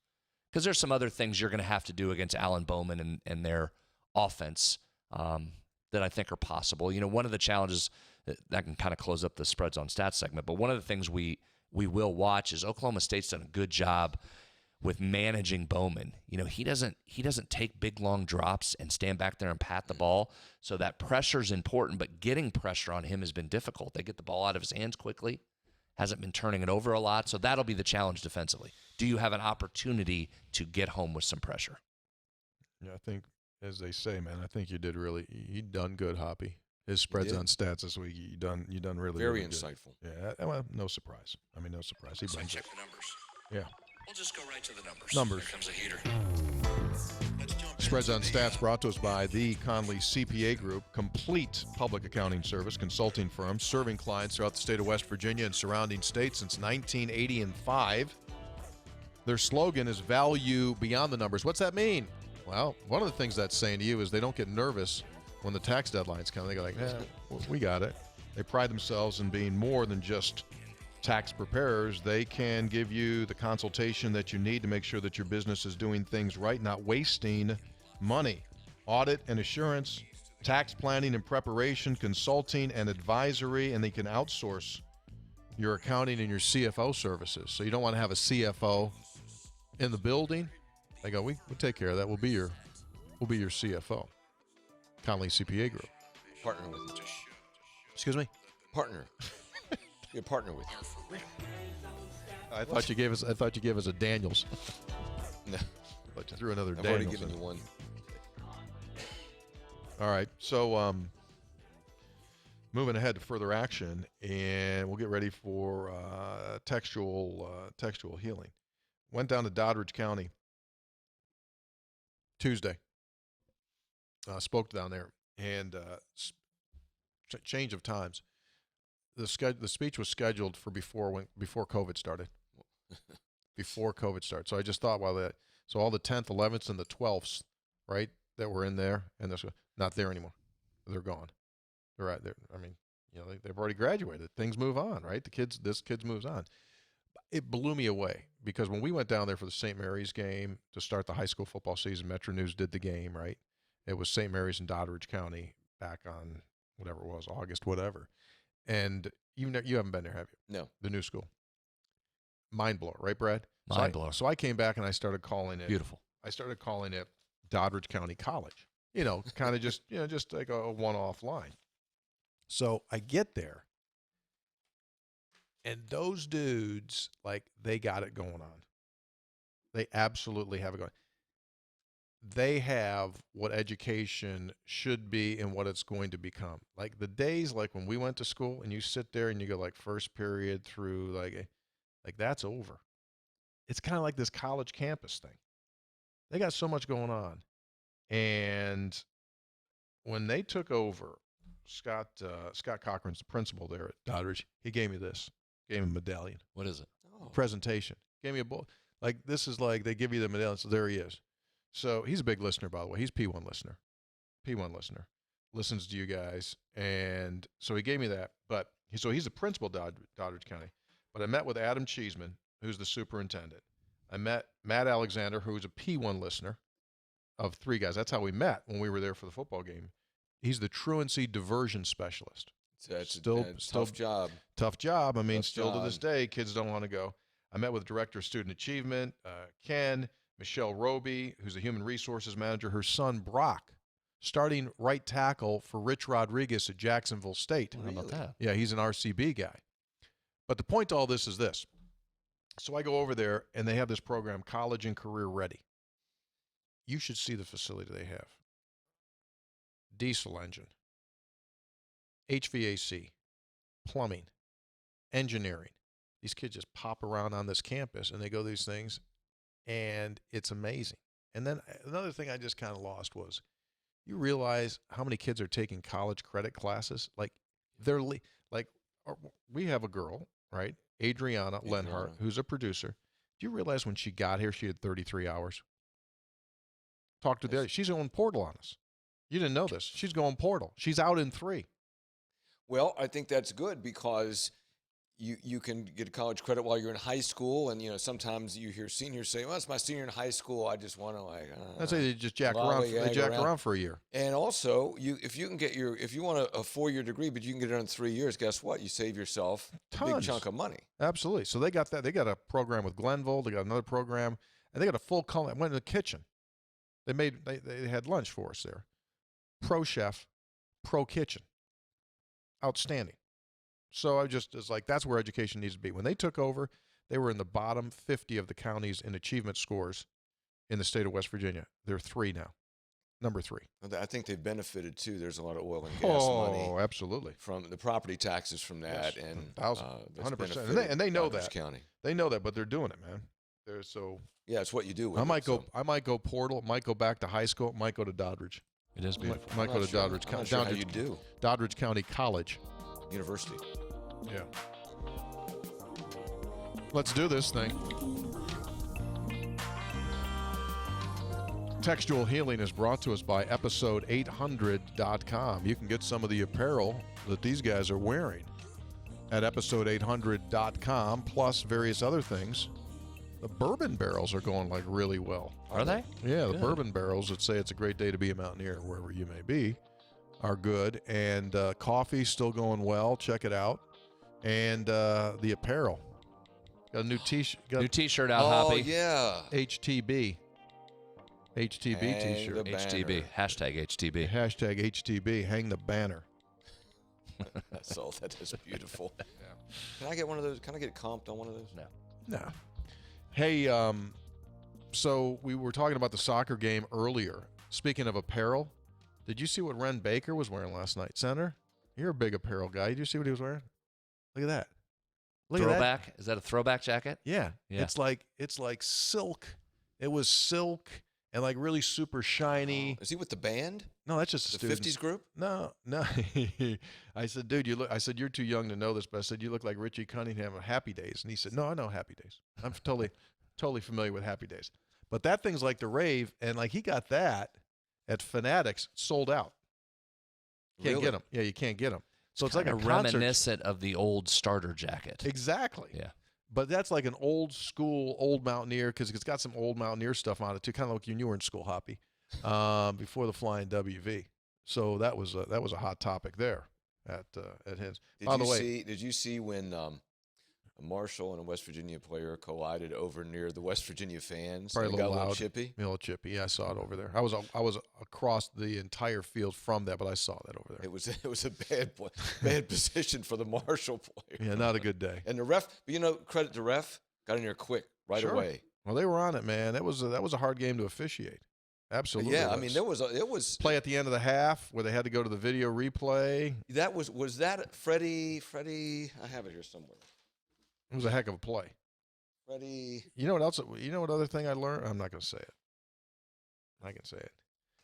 Because there's some other things you're going to have to do against Allen Bowman and their offense that I think are possible. You know, one of the challenges that can kind of close up the spreads on stats segment, but one of the things we will watch is Oklahoma State's done a good job with managing Bowman. You know, he doesn't take big, long drops and stand back there and pat the ball. So that pressure is important, but getting pressure on him has been difficult. They get the ball out of his hands quickly, hasn't been turning it over a lot. So that'll be the challenge defensively. Do you have an opportunity to get home with some pressure? Yeah, I think, as they say, man, I think you done good, Hoppy. His spreads on stats this week, you done really very really insightful. Good. Yeah, well, no surprise. I mean, no surprise. He brings Check it. the numbers. Yeah. We'll just go right to the numbers. Numbers. Here comes a heater. Let's jump Spreads into on Stats brought to us by the Conley CPA Group, complete public accounting service consulting firm serving clients throughout the state of West Virginia and surrounding states since 1985. Their slogan is value beyond the numbers. What's that mean? Well, one of the things that's saying to you is they don't get nervous when the tax deadlines come. They go like, we got it. They pride themselves in being more than just tax preparers. They can give you the consultation that you need to make sure that your business is doing things right, not wasting money. Audit and assurance, tax planning and preparation, consulting and advisory, and they can outsource your accounting and your CFO services. So you don't want to have a CFO in the building. They go, we'll take care of that. We'll be your CFO. Conley CPA Group. Partner with you. Excuse me? Partner. You're partner with you. I thought you gave us a Daniels. No. But you threw another I've Daniels already given in. you one. All right. So moving ahead to further action, and we'll get ready for textual healing. Went down to Doddridge County Tuesday. Spoke down there, and change of times. The speech was scheduled for before COVID started. Before COVID started. So I just thought, so all the 10th, 11th, and the 12th, right, that were in there, and they're not there anymore. They're gone. They're right there. I mean, they've already graduated. Things move on, right? This kid moves on. It blew me away because when we went down there for the St. Mary's game to start the high school football season, Metro News did the game, right? It was St. Mary's in Doddridge County back on whatever it was, August, whatever. And you haven't been there, have you? No. The new school. Mind blower, right, Brad? Mind blower. So I came back and I started calling it. Beautiful. I started calling it Doddridge County College. Kind of just like a one-off line. So I get there, and those dudes, like, they got it going on. They absolutely have it going. They have what education should be and what it's going to become. Like the days like when we went to school and you sit there and you go like first period through like that's over. It's kind of like this college campus thing. They got so much going on. And when they took over, Scott Cochran's the principal there at Doddridge. He gave me this. Gave me a medallion. What is it? Presentation. Gave me a bowl. Like this is like they give you the medallion. So there he is. So he's a big listener, by the way. He's P1 listener. P1 listener. Listens to you guys. And so he gave me that. But he's the principal of Doddridge County. But I met with Adam Cheeseman, who's the superintendent. I met Matt Alexander, who's a P1 listener of 3 guys. That's how we met when we were there for the football game. He's the truancy diversion specialist. That's still a tough job. Tough job. I mean, Tough still job. to this day, kids don't want to go. I met with Director of Student Achievement, Ken, Michelle Roby, who's the Human Resources Manager, her son, Brock, starting right tackle for Rich Rodriguez at Jacksonville State. How about that? Yeah, he's an RCB guy. But the point to all this is this. So I go over there, and they have this program, College and Career Ready. You should see the facility they have. Diesel engine, HVAC, plumbing, engineering. These kids just pop around on this campus, and they go these things, and it's amazing. And then another thing I just kind of lost was you realize how many kids are taking college credit classes. Like, we have a girl, right, Adriana Lenhart, who's a producer. Do you realize when she got here, she had 33 hours? Talk to the other. She's going portal on us. You didn't know this. She's going portal. She's out in 3. Well, I think that's good because you can get college credit while you're in high school, and sometimes you hear seniors say, "Well, it's my senior in high school. I just want to That's they just jack around. They jack around for a year. And also, if you want a 4-year degree, but you can get it in 3 years, guess what? You save yourself a big chunk of money. Absolutely. So they got that. They got a program with Glenville. They got another program, and they got a full I went in the kitchen. They had lunch for us there. Pro chef, pro kitchen. Outstanding. So I just was like, that's where education needs to be. When they took over, they were in the bottom 50 of the counties in achievement scores in the state of West Virginia. They're 3 now. Number 3. I think they've benefited too. There's a lot of oil and gas money. Oh, absolutely. From the property taxes from that, Yes, and 100%. And they know Doddridge that. County. They know that, but they're doing it, man. They're so. Yeah, it's what you do. With I might it, go portal. Might go back to high school. Might go to Doddridge. It is beautiful. Might go to Doddridge I'm not County. sure how you do. Doddridge County College. University. Yeah. Let's do this thing. Textual Healing is brought to us by episode800.com. You can get some of the apparel that these guys are wearing at episode800.com, plus various other things. The bourbon barrels are going like really well. Are they? Yeah, the Good. bourbon barrels that say it's a great day to be a Mountaineer, wherever you may be, are good. And coffee's still going well. Check it out. And the apparel. Got a new T-shirt. New T-shirt out, Oh Hoppy. yeah. HTB. HTB Hang T-shirt. the banner. HTB. Hashtag HTB. Hashtag HTB. Hang the banner. That's all. That is beautiful. Can I get one of those? Can I get comped on one of those? No. No. Hey, so we were talking about the soccer game earlier. Speaking of apparel, did you see what Ren Baker was wearing last night? Center, you're a big apparel guy. Did you see what he was wearing? Look at that. Look at that. Throwback? Is that a throwback jacket? Yeah. Yeah. It's like silk. It was silk and like really super shiny. Is he with the band? No, that's just a The student. 50s group? No. I said, dude, I said, you're too young to know this, but I said, you look like Richie Cunningham of Happy Days. And he said, no, I know Happy Days. I'm totally familiar with Happy Days. But that thing's like the rave, and like he got that at Fanatics, sold out. Can't Really? get them. Yeah, you can't get them. So it's like a Kinda concert. reminiscent of the old starter jacket. Exactly. Yeah. But that's like an old school, old Mountaineer, because it's got some old Mountaineer stuff on it too, kind of like when you were in school, Hoppy, before the Flying WV. So that was a hot topic there at his. By the way, Did you see when a Marshall and a West Virginia player collided over near the West Virginia fans? Probably and a got little a little loud. chippy. A little chippy. Yeah, I saw it over there. I was across the entire field from that, but I saw that over there. It was a bad position for the Marshall player. Yeah, not a good day. And the ref, but credit the ref, got in there quick right Sure. away. Well, they were on it, man. That was a hard game to officiate. Absolutely. Yeah, I mean, it was play at the end of the half where they had to go to the video replay. that was that Freddie. I have it here somewhere. It was a heck of a play. Freddie. You know what else? You know what other thing I learned? I'm not going to say it. I can say it.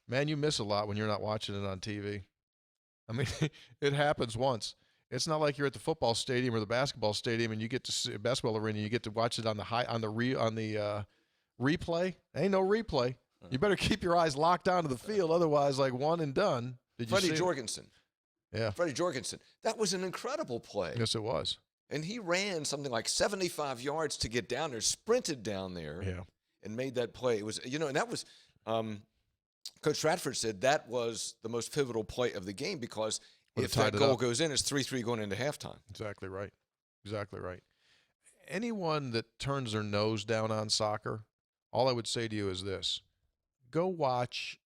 Man, you miss a lot when you're not watching it on TV. I mean, it happens once. It's not like you're at the football stadium or the basketball stadium and you get to see a basketball arena and you get to watch it on the replay. Ain't no replay. You better keep your eyes locked onto the field, otherwise, like one and done. Did you Freddie see Jorgensen. Yeah. Freddie Jorgensen. That was an incredible play. Yes, it was. And he ran something like 75 yards to get down there, sprinted down there, and made that play. It was, and that was, Coach Stratford said that was the most pivotal play of the game because if that goal goes in, it's 3-3 going into halftime. Exactly right. Exactly right. Anyone that turns their nose down on soccer, all I would say to you is this. Go watch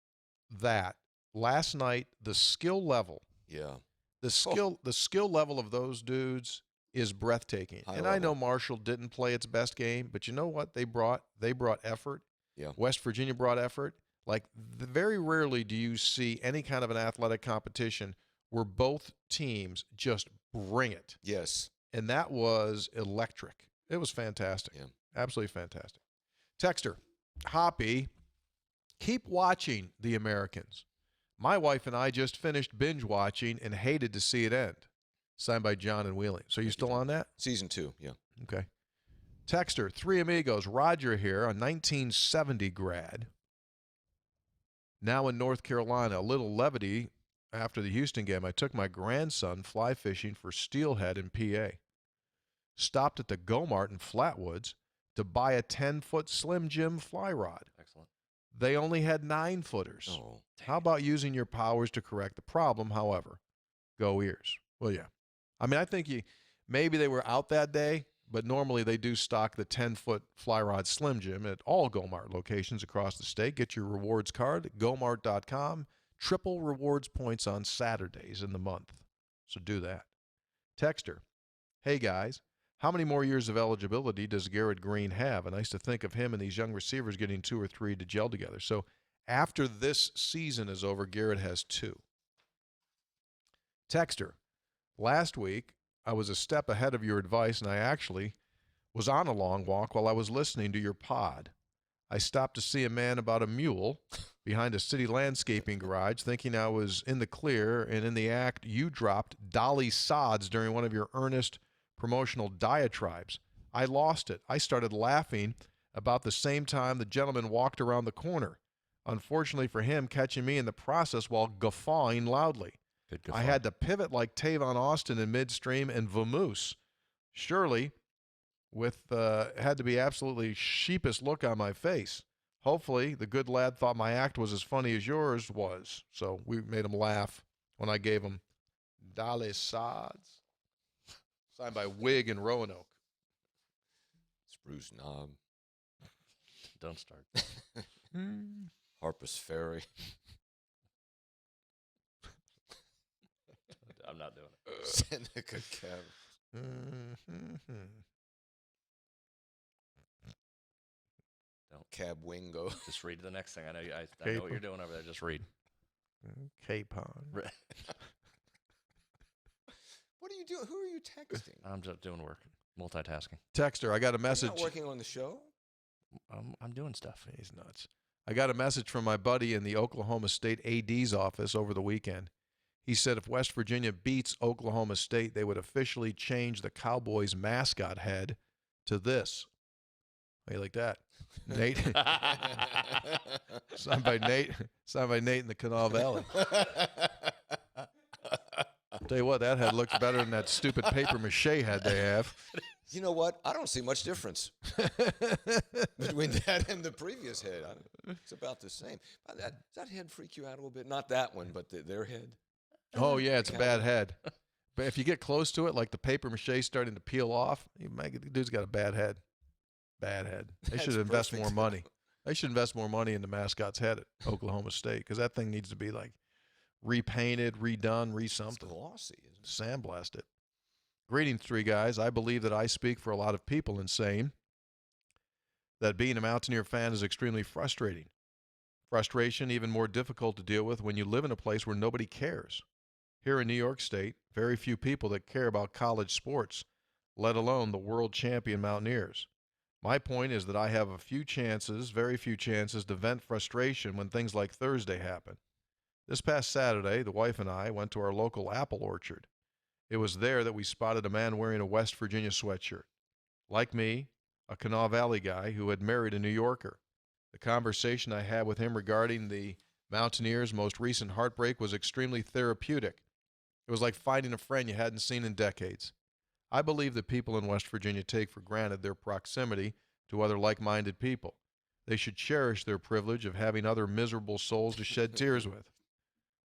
that. Last night, the skill level. Yeah. The skill level of those dudes is breathtaking. High and level. I know Marshall didn't play its best game, but you know what they brought? They brought effort. Yeah. West Virginia brought effort. Like, very rarely do you see any kind of an athletic competition where both teams just bring it. Yes. And that was electric. It was fantastic. Yeah. Absolutely fantastic. Texter, Hoppy, keep watching The Americans. My wife and I just finished binge watching and hated to see it end. Signed by John and Wheeling. So you still on that? Season 2, yeah. Okay. Texter, Three Amigos, Roger here, a 1970 grad. Now in North Carolina, a little levity after the Houston game. I took my grandson fly fishing for steelhead in PA. Stopped at the Go-Mart in Flatwoods to buy a 10-foot Slim Jim fly rod. Excellent. They only had 9-footers. Oh, How about using your powers to correct the problem, however? Go Ears. Well, yeah. I mean, I think maybe they were out that day, but normally they do stock the 10-foot fly rod Slim Jim at all Go-Mart locations across the state. Get your rewards card at gomart.com. Triple rewards points on Saturdays in the month. So do that. Texter, hey guys, how many more years of eligibility does Garrett Green have? And I used to think of him and these young receivers getting 2 or 3 to gel together. So after this season is over, Garrett has 2. Texter, last week I was a step ahead of your advice, and I actually was on a long walk while I was listening to your pod. I stopped to see a man about a mule behind a city landscaping garage, thinking I was in the clear, and in the act, you dropped Dolly Sods during one of your earnest promotional diatribes. I lost it. I started laughing about the same time the gentleman walked around the corner, unfortunately for him, catching me in the process while guffawing loudly. Good guffaw. I had to pivot like Tavon Austin in midstream and vamoose. Surely, with had to be absolutely sheepish look on my face. Hopefully, the good lad thought my act was as funny as yours was. So we made him laugh when I gave him Dolly Sods. Signed by Wig and Roanoke. Spruce Knob. Don't start. Harpus Ferry. I'm not doing it. Seneca Cab. Don't. Cab Wingo. Just read the next thing. I know what you're doing over there. Just read. Capon. What are you doing? Who are you texting? I'm just doing work. Multitasking. Texter, I got a You're message. not working on the show? I'm doing stuff. He's nuts. I got a message from my buddy in the Oklahoma State AD's office over the weekend. He said if West Virginia beats Oklahoma State, they would officially change the Cowboys' mascot head to this. How you like that? Nate. Signed by Nate in the Kanawha Valley. Tell you what, that head looked better than that stupid paper mache head they have. You know what? I don't see much difference between that and the previous head. It's about the same. Does that head freak you out a little bit? Not that one, but their head. Oh, yeah, it's a bad head. But if you get close to it, like the paper mache starting to peel off, the dude's got a bad head. Bad head. They should invest more money. They should invest more money in the mascot's head at Oklahoma State because that thing needs to be like repainted, redone, It's something. glossy, isn't it? Sandblast it. Greetings, three guys. I believe that I speak for a lot of people in saying that being a Mountaineer fan is extremely frustrating. Frustration even more difficult to deal with when you live in a place where nobody cares. Here in New York State, very few people that care about college sports, let alone the world champion Mountaineers. My point is that I have very few chances to vent frustration when things like Thursday happen. This past Saturday, the wife and I went to our local apple orchard. It was there that we spotted a man wearing a West Virginia sweatshirt. Like me, a Kanawha Valley guy who had married a New Yorker. The conversation I had with him regarding the Mountaineers' most recent heartbreak was extremely therapeutic. It was like finding a friend you hadn't seen in decades. I believe that people in West Virginia take for granted their proximity to other like-minded people. They should cherish their privilege of having other miserable souls to shed tears with.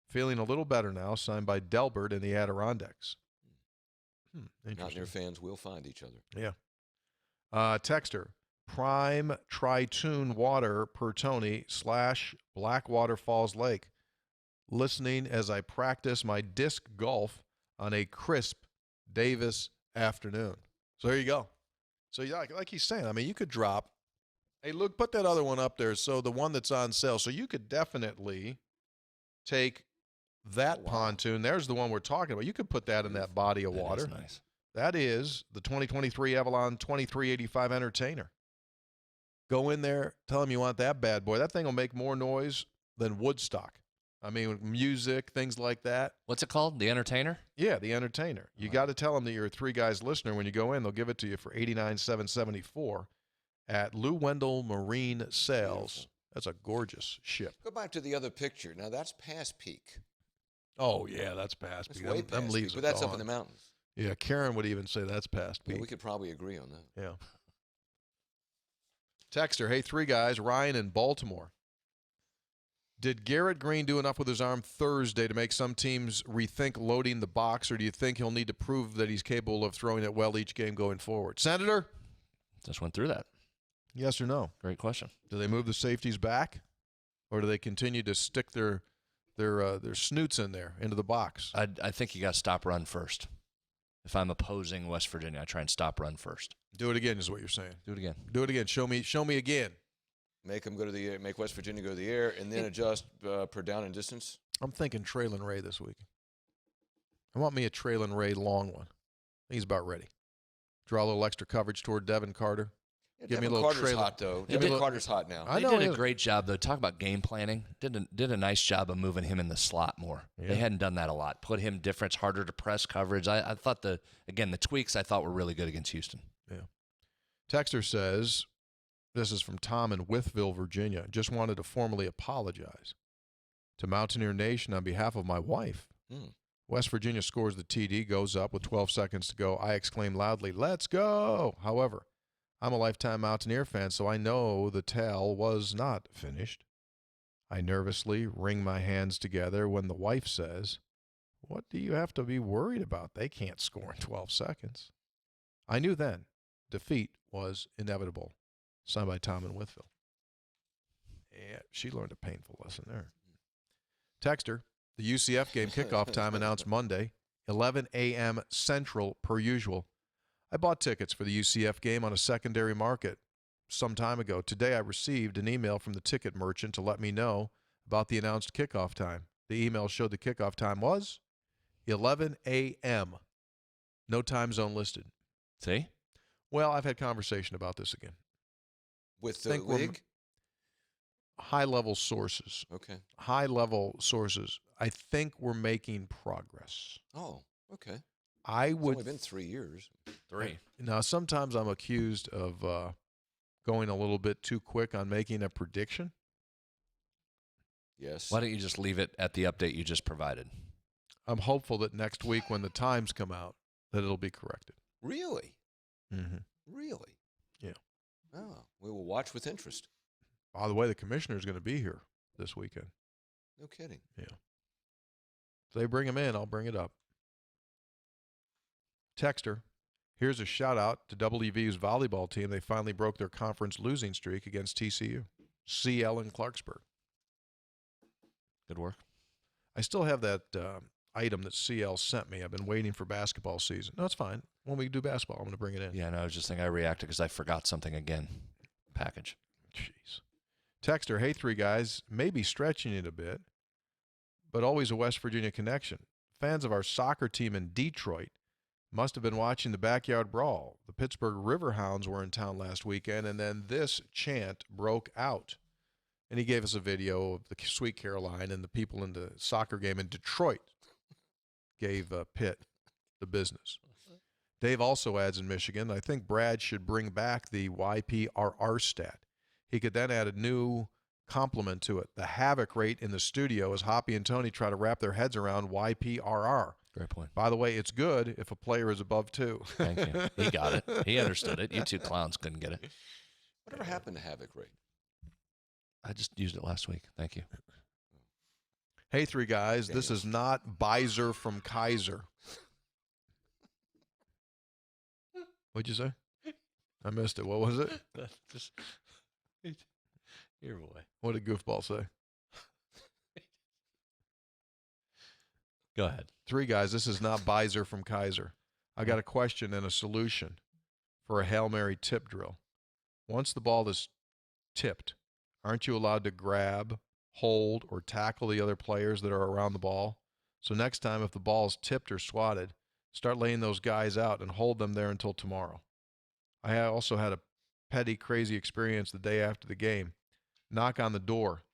Feeling a little better now, signed by Delbert in the Adirondacks. Mountaineer fans will find each other. Yeah. Texter, Prime Tritune Water per Tony / Blackwater Falls Lake. Listening as I practice my disc golf on a crisp Davis afternoon. So there you go. So like he's saying, I mean, you could drop, hey, Luke, put that other one up there, so the one that's on sale. So you could definitely take that pontoon. There's the one we're talking about. You could put that in that body of water. That is nice. That is the 2023 Avalon 2385 Entertainer. Go in there, tell them you want that bad boy. That thing will make more noise than Woodstock. I mean, music, things like that. What's it called? The Entertainer? Yeah, the Entertainer. You got to tell them that you're a Three Guys listener. When you go in, they'll give it to you for $89,774 at Lou Wendell Marine Sales. Beautiful. That's a gorgeous ship. Go back to the other picture. Now, that's past peak. Oh, yeah, that's past That's peak. way Them past leaves peak, are but that's up gone. in the mountains. Yeah, Karen would even say that's past Yeah, peak. we could probably agree on that. Yeah. Texter, hey, Three Guys, Ryan in Baltimore. Did Garrett Green do enough with his arm Thursday to make some teams rethink loading the box, or do you think he'll need to prove that he's capable of throwing it well each game going forward? Senator? Just went through that. Yes or no? Great question. Do they move the safeties back, or do they continue to stick their snoots in there into the box? I think you got to stop run first. If I'm opposing West Virginia, I try and stop run first. Do it again is what you're saying. Do it again. Do it again. Show me again. Make them go to the air, make West Virginia go to the air, and then adjust per down and distance. I'm thinking Traylon Ray this week. I want me a Traylon Ray long one. I think he's about ready. Draw a little extra coverage toward Devin Carter. Yeah, Give me a Devin little Carter's trailer. hot, though. Give me Devin a little- Carter's hot now. I They know did he a is. great job, though. Talk about game planning. Did a nice job of moving him in the slot more. Yeah. They hadn't done that a lot. Put him different, harder to press coverage. I thought the tweaks I thought were really good against Houston. Yeah. Texter says, this is from Tom in Wytheville, Virginia. Just wanted to formally apologize to Mountaineer Nation on behalf of my wife. West Virginia scores the TD, goes up with 12 seconds to go. I exclaim loudly, "Let's go!" However, I'm a lifetime Mountaineer fan, so I know the tale was not finished. I nervously wring my hands together when the wife says, "What do you have to be worried about? They can't score in 12 seconds." I knew then defeat was inevitable. Signed by Tom in Wytheville. Yeah, she learned a painful lesson there. Texter, the UCF game kickoff time announced Monday, 11 a.m. Central per usual. I bought tickets for the UCF game on a secondary market some time ago. Today I received an email from the ticket merchant to let me know about the announced kickoff time. The email showed the kickoff time was 11 a.m. No time zone listed. See? Well, I've had conversation about this again. With the Think we're- league? High-level sources. Okay. High-level sources. I think we're making progress. Oh, okay. I It's would only been 3 years. 3. Now, sometimes I'm accused of going a little bit too quick on making a prediction. Yes. Why don't you just leave it at the update you just provided? I'm hopeful that next week when the times come out that it'll be corrected. Really? Mm-hmm. Really? Yeah. Oh, we will watch with interest. By the way, the commissioner is going to be here this weekend. No kidding. Yeah. If they bring him in, I'll bring it up. Texter, here's a shout-out to WVU's volleyball team. They finally broke their conference losing streak against TCU. CL in Clarksburg. Good work. I still have that item that CL sent me. I've been waiting for basketball season. No, it's fine. When we do basketball, I'm going to bring it in. Yeah, no, I was just thinking I reacted because I forgot something again. package. Jeez. Texter, hey, three guys, maybe stretching it a bit, but always a West Virginia connection. Fans of our soccer team in Detroit must have been watching the Backyard Brawl. The Pittsburgh Riverhounds were in town last weekend, and then this chant broke out. And he gave us a video of the Sweet Caroline and the people in the soccer game in Detroit gave Pitt the business. Dave also adds in Michigan, I think Brad should bring back the YPRR stat. He could then add a new complement to it. The havoc rate in the studio as Hoppy and Tony try to wrap their heads around YPRR. Great point. By the way, it's good if a player is above 2. Thank you. He got it. He understood it. You two clowns couldn't get it. Whatever happened to havoc rate? I just used it last week. Thank you. Hey, three guys, this is not Beiser from Kaiser. What'd you say? I missed it. What was it? Just, your boy. What did Goofball say? Go ahead. Three guys, this is not Beiser from Kaiser. I got a question and a solution for a Hail Mary tip drill. Once the ball is tipped, aren't you allowed to grab, hold, or tackle the other players that are around the ball? So next time, if the ball is tipped or swatted, start laying those guys out and hold them there until tomorrow. I also had a petty, crazy experience the day after the game. Knock on the door.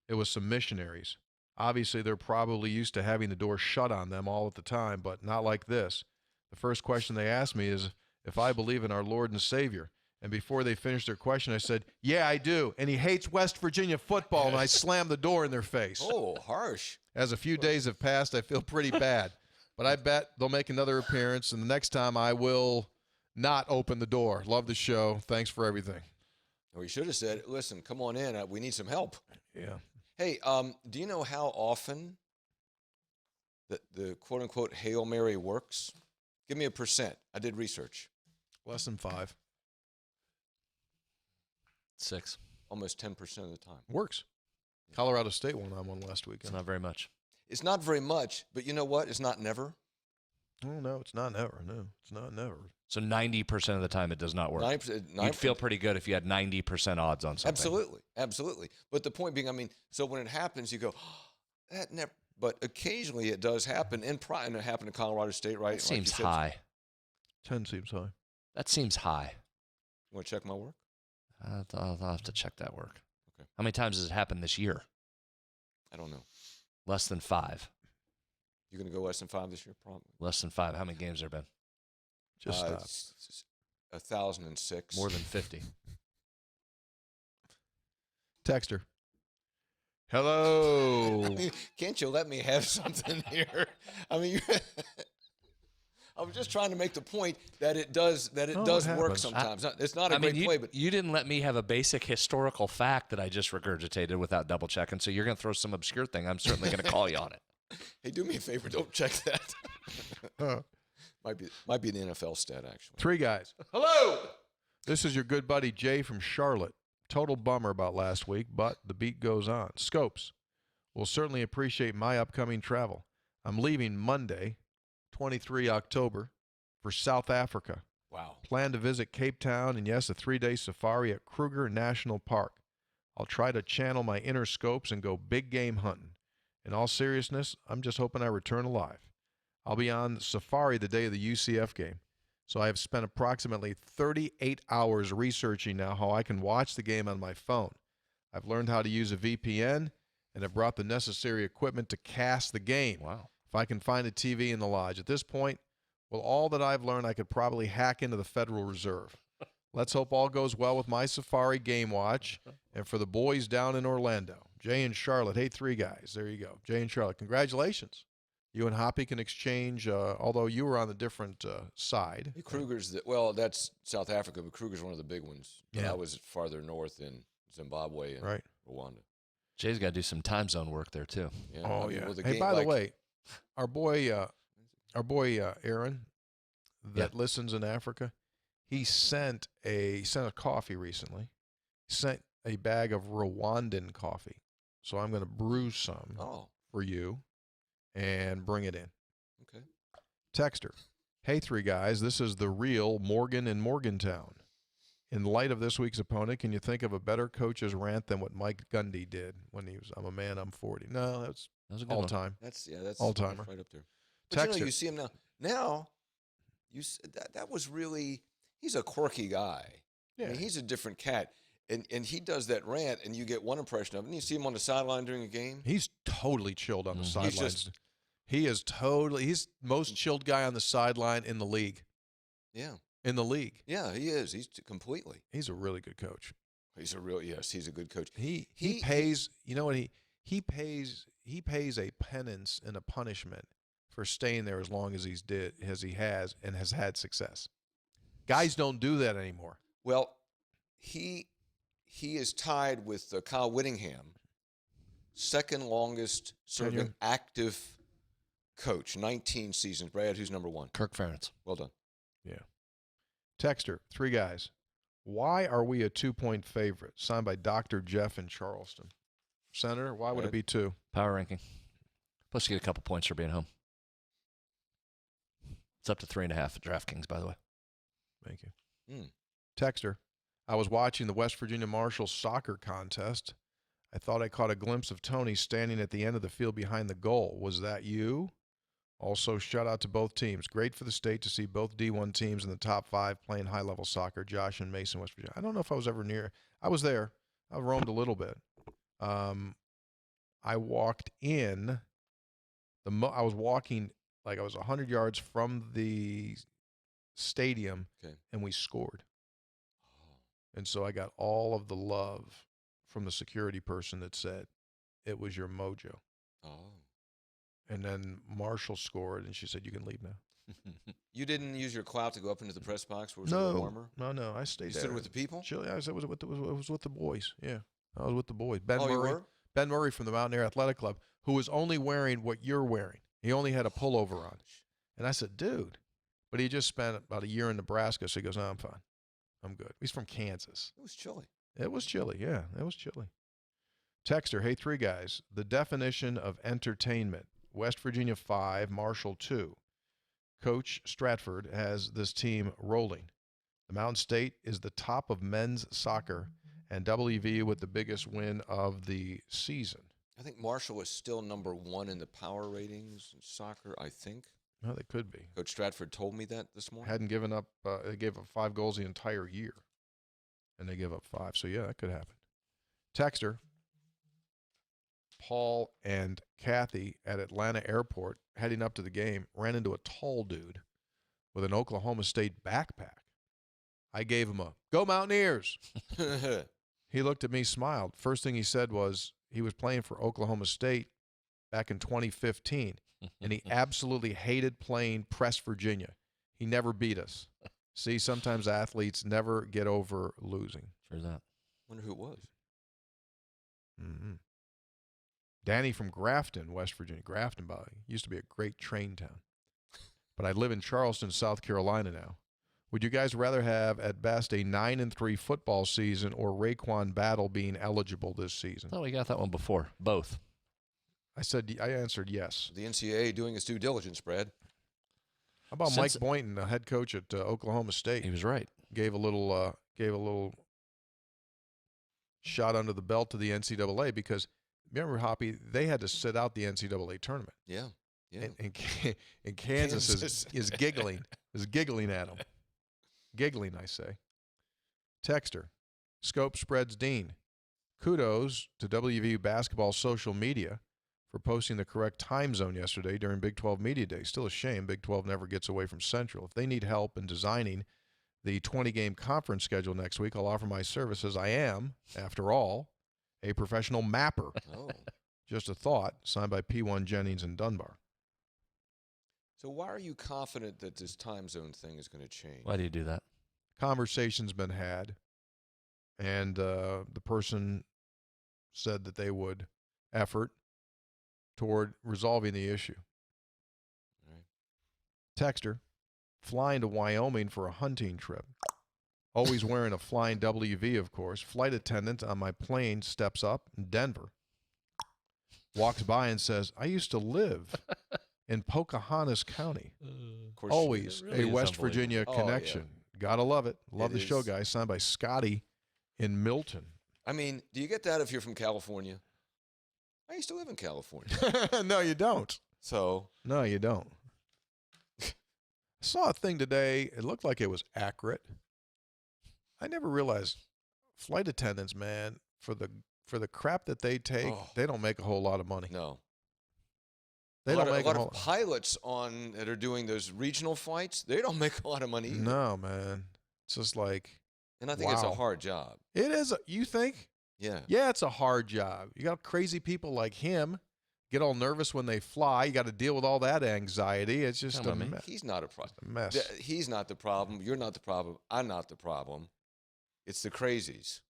It was some missionaries. Obviously, they're probably used to having the door shut on them all at the time, but not like this. The first question they asked me is if I believe in our Lord and Savior. And before they finished their question, I said, yeah, I do. And he hates West Virginia football, and I slammed the door in their face. Oh, harsh. As a few days have passed, I feel pretty bad. But I bet they'll make another appearance, and the next time I will not open the door. Love the show. Thanks for everything. Well, you should have said, listen, come on in. We need some help. Yeah. Hey, do you know how often the quote-unquote Hail Mary works? Give me a percent. I did research. Less than 5. 6. Almost 10% of the time. Works. Colorado State won on one last It's weekend. not very much. It's not very much, but you know what? It's not never. Oh, no, it's not never. No, it's not never. So 90% of the time it does not work. 9%, You'd feel pretty good if you had 90% odds on something. Absolutely, absolutely. But the point being, I mean, so when it happens, you go, oh, that never. But occasionally it does happen, and it happened in Colorado State, right? That seems high. 10 seems high. That seems high. You want to check my work? I'll have to check that work. Okay. How many times has it happened this year? I don't know. Less than 5. You're going to go less than 5 this year? Probably. Less than 5. How many games there been? Just stop. 1,006. More than 50. Texter. Hello. Can't you let me have something here? I mean, I was just trying to make the point that it does work happens. sometimes. It's not a great play, but you didn't let me have a basic historical fact that I just regurgitated without double checking. So you're going to throw some obscure thing. I'm certainly going to call you on it. hey, do me a favor, don't check that. Might be the NFL stat, actually. 3 guys. Hello. This is your good buddy Jay from Charlotte. Total bummer about last week, but the beat goes on. Scopes will certainly appreciate my upcoming travel. I'm leaving Monday, 23 October, for South Africa. Wow. Plan to visit Cape Town and, yes, a 3-day safari at Kruger National Park. I'll try to channel my inner Scopes and go big game hunting. In all seriousness, I'm just hoping I return alive. I'll be on safari the day of the UCF game. So I have spent approximately 38 hours researching now how I can watch the game on my phone. I've learned how to use a VPN and have brought the necessary equipment to cast the game. Wow. If I can find a TV in the lodge. At this point, well, all that I've learned, I could probably hack into the Federal Reserve. Let's hope all goes well with my safari game watch and for the boys down in Orlando. Jay and Charlotte. Hey, 3 guys. There you go. Jay and Charlotte. Congratulations. You and Hoppy can exchange, although you were on the different side. Kruger's, that's South Africa, but Kruger's one of the big ones. Yeah. I was farther north in Zimbabwe and Rwanda. Jay's got to do some time zone work there, too. Yeah. Oh, yeah. Well, hey, by the way, our boy Aaron that listens in Africa, he sent a coffee recently. He sent a bag of Rwandan coffee. So I'm going to brew some for you and bring it in. Okay. Texter. Hey, 3 guys. This is the real Morgan in Morgantown. In light of this week's opponent, can you think of a better coach's rant than what Mike Gundy did when he was, I'm a man, I'm 40? No, That was a good all one. time. That's all-timer. right up there. But Texter. you see him now. Now, that was really, he's a quirky guy. Yeah. I mean, he's a different cat. And he does that rant, and you get one impression of him. And you see him on the sideline during a game. He's totally chilled on the sidelines. He's He's most chilled guy on the sideline in the league. Yeah. In the league. Yeah, he is. He's completely. He's a really good coach. He's a good coach. He pays, you know what, he pays a penance and a punishment for staying there as long as he has and has had success. Guys don't do that anymore. Well, he is tied with Kyle Whittingham, second longest serving active coach, 19 seasons. Brad, who's number one? Kirk Ferentz. Well done. Yeah. Texter, 3 guys. Why are we a 2-point favorite? Signed by Dr. Jeff in Charleston. Senator, why would it be 2? Power ranking. Plus, you get a couple points for being home. It's up to 3.5 at DraftKings, by the way. Thank you. Texter, I was watching the West Virginia Marshall soccer contest. I thought I caught a glimpse of Tony standing at the end of the field behind the goal. Was that you? Also, shout out to both teams. Great for the state to see both D1 teams in the top 5 playing high-level soccer. Josh and Mason, West Virginia. I don't know if I was ever near. I was there. I roamed a little bit. I walked in. I was walking like I was 100 yards from the stadium, and we scored. And so I got all of the love from the security person that said, it was your mojo. Oh. And then Marshall scored, and she said, you can leave now. You didn't use your clout to go up into the press box where it was a little warmer? No. I stayed there. You stood with the people? Chilly. I was with the boys. Yeah, I was with the boys. Ben You Murray. were? Ben Murray from the Mountaineer Athletic Club, who was only wearing what you're wearing. He only had a pullover on. And I said, dude. But he just spent about a year in Nebraska, so he goes, no, I'm fine. I'm good. He's from Kansas. It was chilly. It was chilly, yeah. It was chilly. Texter, hey, 3 guys. The definition of entertainment. West Virginia 5, Marshall 2. Coach Stratford has this team rolling. The Mountain State is the top of men's soccer, and WV with the biggest win of the season. I think Marshall is still number 1 in the power ratings in soccer, I think. No, they could be. Coach Stratford told me that this morning. Hadn't given up. They gave up 5 goals the entire year, and they give up 5. So, yeah, that could happen. Texter, Paul and Kathy at Atlanta Airport heading up to the game ran into a tall dude with an Oklahoma State backpack. I gave him a, go Mountaineers. He looked at me, smiled. First thing he said was he was playing for Oklahoma State back in 2015, and he absolutely hated playing Press Virginia. He never beat us. See, sometimes athletes never get over losing. Sure that. Wonder who it was. Mm-hmm. Danny from Grafton, West Virginia. Grafton, by the way, used to be a great train town. But I live in Charleston, South Carolina now. Would you guys rather have, at best, a 9-3 football season or Raekwon Battle being eligible this season? Oh, we got that one before. Both. I answered yes. The NCAA doing its due diligence, Brad. How about Mike Boynton, the head coach at Oklahoma State? He was right. Gave a little shot under the belt to the NCAA because, remember, Hoppy, they had to sit out the NCAA tournament. Yeah. And Kansas is giggling at him. Giggling, I say. Texter, Scope Spreads Dean. Kudos to WVU basketball social media for posting the correct time zone yesterday during Big 12 Media Day. Still a shame Big 12 never gets away from Central. If they need help in designing the 20-game conference schedule next week, I'll offer my services. I am, after all, a professional mapper. Oh. Just a thought, signed by P1 Jennings and Dunbar. So why are you confident that this time zone thing is going to change? Why do you do that? Conversation's been had, and the person said that they would effort toward resolving the issue. All right. Texter, flying to Wyoming for a hunting trip. Always wearing a flying WV, of course. Flight attendant on my plane steps up in Denver, walks by and says, I used to live in Pocahontas County. Of course Always really a is West Virginia unbelievable. connection. Oh, Gotta love it. Love It the show, is. guys. Signed by Scotty in Milton. I mean, do you get that if you're from California? I used to live in California. No, you don't. So, No, you don't. I saw a thing today. It looked like it was accurate. I never realized flight attendants, man, for the crap that they take, they don't make a whole lot of money. no. They a don't lot make of a whole pilots that are doing those regional flights, they don't make a lot of money either. No, man. It's just like, And I think it's a wow. hard job. It is. You think? Yeah. Yeah, it's a hard job. You got crazy people like him get all nervous when they fly. You got to deal with all that anxiety. It's just Come a on, man. He's not a problem. mess. He's not the problem. You're not the problem. I'm not the problem. It's the crazies.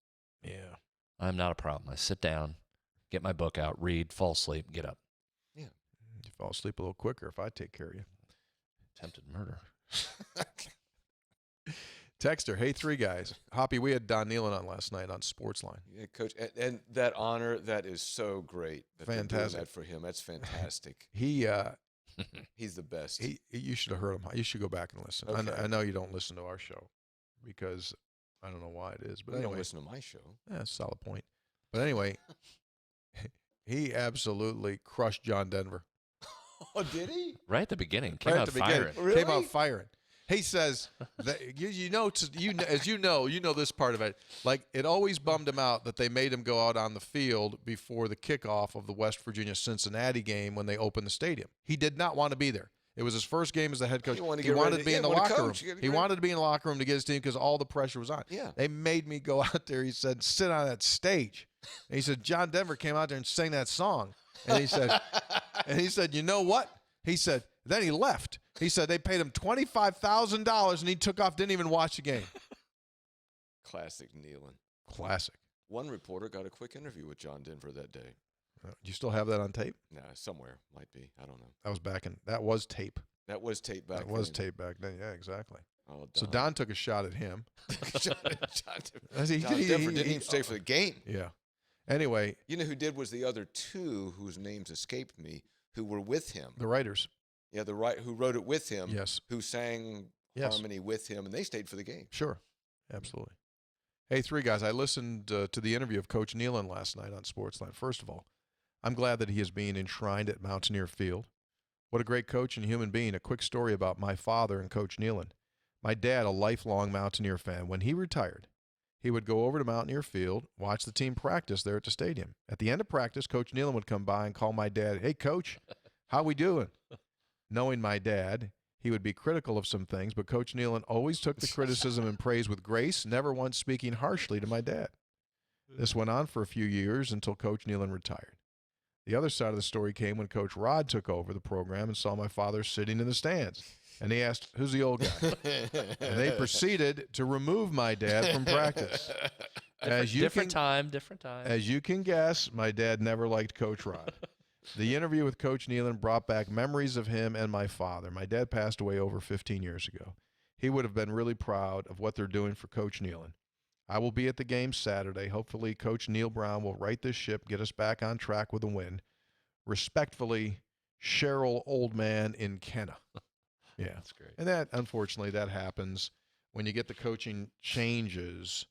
Yeah. I'm not a problem. I sit down, get my book out, read, fall asleep, get up. You fall asleep a little quicker if I take care of you. Attempted murder. Texter, hey, three guys. Hoppy, we had Don Nealon on last night on Sportsline. Yeah, Coach, and that honor, that is so great. That they're doing Fantastic. that for him. That's fantastic. He, He's the best. you should have heard him. You should go back and listen. Okay. I know you don't listen to our show because I don't know why it is, but you anyway, don't listen to my show. yeah, that's a solid point. But anyway, he absolutely crushed John Denver. Oh, did he? Right at the beginning. Came Right out at the beginning. firing. Came out Really? firing. He says that as you know this part of it. Like, it always bummed him out that they made him go out on the field before the kickoff of the West Virginia-Cincinnati game when they opened the stadium. He did not want to be there. It was his first game as the head coach. He wanted to He get wanted ready- to be yeah, in the wanted to locker room. coach. You gotta He get wanted to be in the locker room to get his team because all the pressure was on. Yeah. They made me go out there. He said, sit on that stage. And he said, John Denver came out there and sang that song. And he said, you know what? He said, then he left. He said they paid him $25,000 and he took off, didn't even watch the game. Classic Nealon. Classic. One reporter got a quick interview with John Denver that day. Do you still have that on tape? Nah, somewhere. Might be. I don't know. That was tape. That was tape back That was then. tape back then. Yeah, exactly. Oh, So Don took a shot at him. John As he- Denver he- didn't he- even stay for the game. Yeah. Anyway, You know who did was the other two whose names escaped me, who were with him. the writers. Yeah, who wrote it with him. Yes. Who sang Yes. harmony with him, and they stayed for the game. Sure. Absolutely. Hey, three guys, I listened to the interview of Coach Nealon last night on Sportsline. First of all, I'm glad that he is being enshrined at Mountaineer Field. What a great coach and human being. A quick story about my father and Coach Nealon. My dad, a lifelong Mountaineer fan, when he retired, he would go over to Mountaineer Field, watch the team practice there at the stadium. At the end of practice, Coach Nealon would come by and call my dad, hey, Coach, how we doing? Knowing my dad, he would be critical of some things, but Coach Nealon always took the criticism and praise with grace, never once speaking harshly to my dad. This went on for a few years until Coach Nealon retired. The other side of the story came when Coach Rod took over the program and saw my father sitting in the stands. And he asked, who's the old guy? And they proceeded to remove my dad from practice. Different time. As you can guess, my dad never liked Coach Rod. The interview with Coach Nealon brought back memories of him and my father. My dad passed away over 15 years ago. He would have been really proud of what they're doing for Coach Nealon. I will be at the game Saturday. Hopefully, Coach Neil Brown will right this ship, get us back on track with a win. Respectfully, Cheryl Oldman in Kenna. Yeah. That's great. And that, unfortunately, that happens when you get the coaching changes.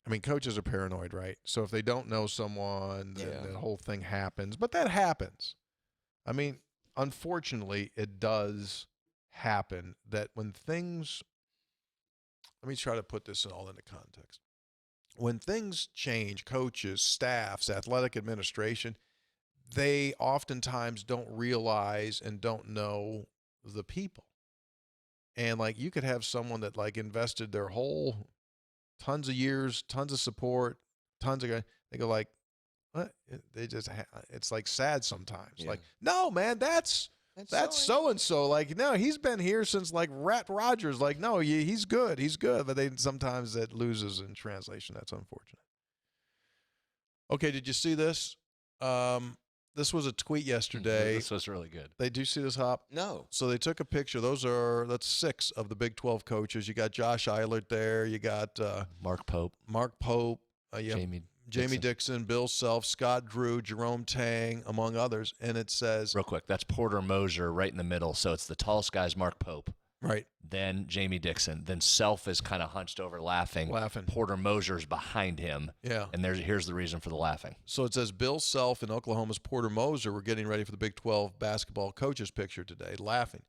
I mean, coaches are paranoid, right? So if they don't know someone, then Yeah. the whole thing happens. But that happens. I mean, unfortunately, it does happen that when things – let me try to put this all into context. When things change, coaches, staffs, athletic administration, they oftentimes don't realize and don't know the people. And, like, you could have someone that, like, invested their whole – tons of years, tons of support, tons of – they go like, what? They just it's like sad sometimes. Yeah. Like, no, man, that's so-and-so. Like, no, he's been here since, like, Rat Rogers. Like, no, he's good. He's good. But sometimes that loses in translation. That's unfortunate. Okay, did you see this? This was a tweet yesterday. This was really good. They do see this, Hop? No. So they took a picture. That's 6 of the Big 12 coaches. You got Josh Eilert there. You got Mark Pope, Jamie Dixon, Bill Self, Scott Drew, Jerome Tang, among others. And it says, real quick, that's Porter Moser right in the middle. So it's the tallest guy's Mark Pope. right, then Jamie Dixon, then Self is kind of hunched over laughing. Porter Moser's behind him. Yeah. And here's the reason for the laughing. So it says Bill Self and Oklahoma's Porter Moser were getting ready for the Big 12 basketball coaches picture today, laughing.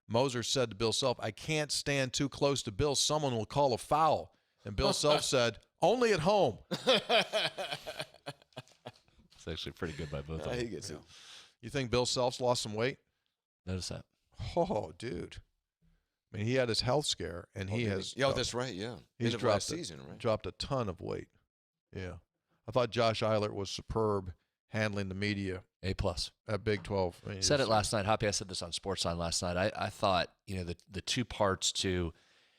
Moser said to Bill Self, "I can't stand too close to Bill. Someone will call a foul." And Bill Self said, "Only at home." It's actually pretty good by both of them. He gets it. You think Bill Self's lost some weight? Notice that. Oh, dude. I mean, he had his health scare, and he has. Yeah, that's right. Yeah, He's dropped dropped season, right? Dropped a ton of weight. Yeah, I thought Josh Eilert was superb handling the media A+. at Big 12. I mean, Said it last night. Hoppy, I said this on Sportsline last night. I thought, the two parts to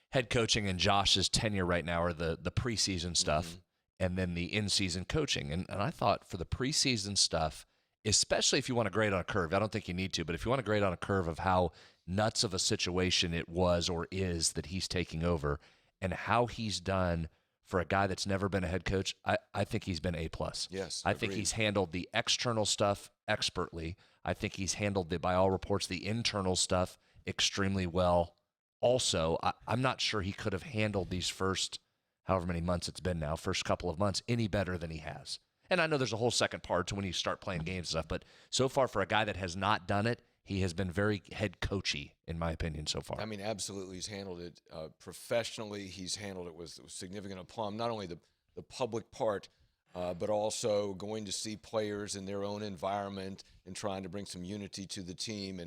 head coaching and Josh's tenure right now are the preseason stuff and then the in-season coaching. And I thought for the preseason stuff, especially if you want to grade on a curve, I don't think you need to, but if you want to grade on a curve of how nuts of a situation it was or is that he's taking over and how he's done for a guy that's never been a head coach, I think he's been A+. Yes, I think he's handled the external stuff expertly. I think he's handled, by all reports, the internal stuff extremely well. Also, I'm not sure he could have handled these first, however many months it's been now, first couple of months, any better than he has. And I know there's a whole second part to when you start playing games and stuff, but so far for a guy that has not done it, he has been very head coachy, in my opinion, so far. I mean, absolutely, he's handled it professionally. He's handled it with significant aplomb. Not only the public part, but also going to see players in their own environment and trying to bring some unity to the team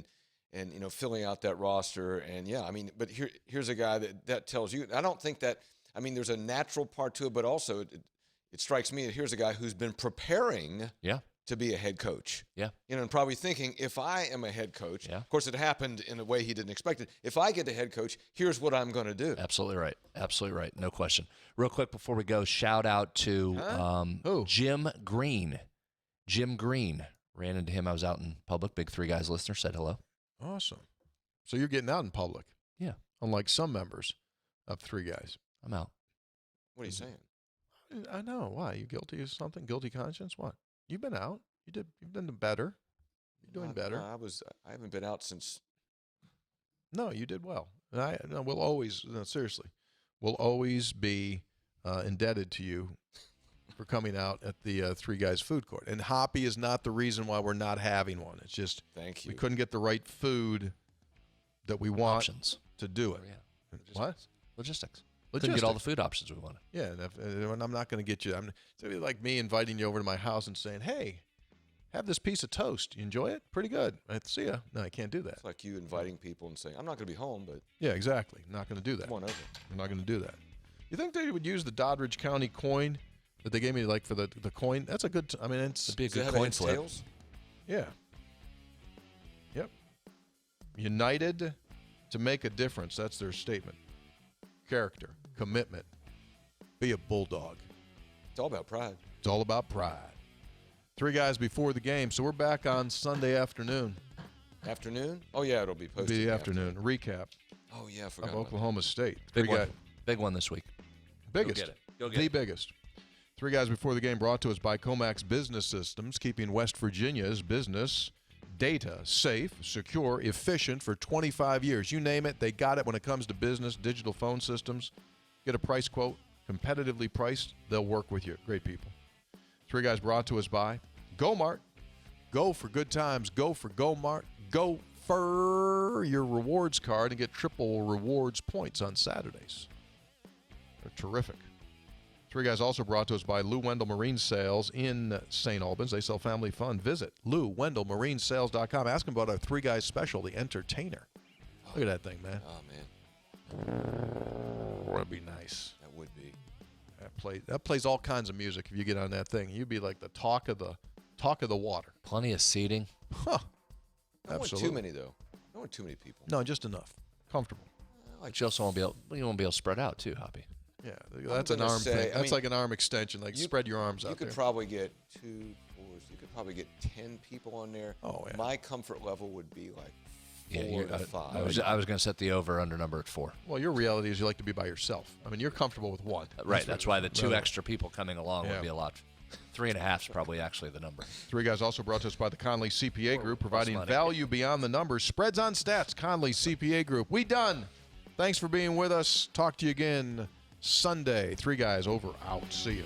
and filling out that roster. And yeah, I mean, but here's a guy that tells you. I don't think that. I mean, there's a natural part to it, but also it strikes me that here's a guy who's been preparing. Yeah. To be a head coach. Yeah. And probably thinking, if I am a head coach, yeah. Of course it happened in a way he didn't expect it. If I get a head coach, here's what I'm going to do. Absolutely right. Absolutely right. No question. Real quick before we go, shout out to Jim Green. Jim Green. Ran into him. I was out in public. Big Three Guys listener. Said hello. Awesome. So you're getting out in public. Yeah. Unlike some members of Three Guys. I'm out. What are you saying? I know. Why? You guilty of something? Guilty conscience? What? You've been out. You've done better. You're doing better. No, I haven't been out since. No, you did well. And we'll always, seriously, we'll always be indebted to you for coming out at the Three Guys Food Court. And Hoppy is not the reason why we're not having one. It's just thank you. We couldn't get the right food that we want options to do it. Oh, yeah. What? Logistics. Couldn't get all the food options we wanted. Yeah, and I'm not going to get you. It's gonna be like me inviting you over to my house and saying, "Hey, have this piece of toast. You enjoy it? Pretty good. See ya." No, I can't do that. It's like you inviting people and saying, "I'm not going to be home, but." Yeah, exactly. Not going to do that. Come on over. I'm not going to do that. You think they would use the Doddridge County coin that they gave me, like for the coin? That's a good. It'd be a good coin flip. Tails? Yeah. Yep. United to make a difference. That's their statement. Character, commitment, be a bulldog. It's all about pride. It's all about pride. Three Guys before the game, so we're back on Sunday afternoon. Afternoon? Oh yeah, it'll be posted. It'll be the afternoon. Recap. Oh yeah, I forgot of Oklahoma State. Big one this week. Biggest. Go get it. Go get it. Biggest. Three Guys before the game brought to us by Comax Business Systems, keeping West Virginia's business data safe, secure, efficient for 25 years. You name it, they got it when it comes to business, digital phone systems. Get a price quote, competitively priced, they'll work with you. Great people. Three Guys brought to us by GoMart. Go for good times. Go for GoMart. Go for your rewards card and get triple rewards points on Saturdays. They're terrific. Three Guys also brought to us by Lou Wendell Marine Sales in St. Albans. They sell family fun. Visit LouWendellMarineSales.com. Ask them about our Three Guys special, the Entertainer. Look at that thing, man. Oh, man. That'd be nice. That would be. That plays all kinds of music if you get on that thing. You'd be like the talk of the water. Plenty of seating. Huh. I don't want too many, though. I don't want too many people. No, just enough. Comfortable. But you also won't be able to spread out, too, Hoppy. Yeah, that's an arm thing. That's like an arm extension. Like spread your arms out there. You could probably get 2 fours. You could probably get 10 people on there. Oh, yeah. My comfort level would be like 4 to 5. I was going to set the over-under number at 4. Well, your reality is you like to be by yourself. I mean, you're comfortable with 1. Right. That's why the 2 extra people coming along would be a lot. 3.5 is probably actually the number. Three Guys also brought to us by the Conley CPA Group, providing value beyond the numbers. Spreads on stats. Conley CPA Group. We done. Thanks for being with us. Talk to you again Sunday. 3 Guys over, out. See you.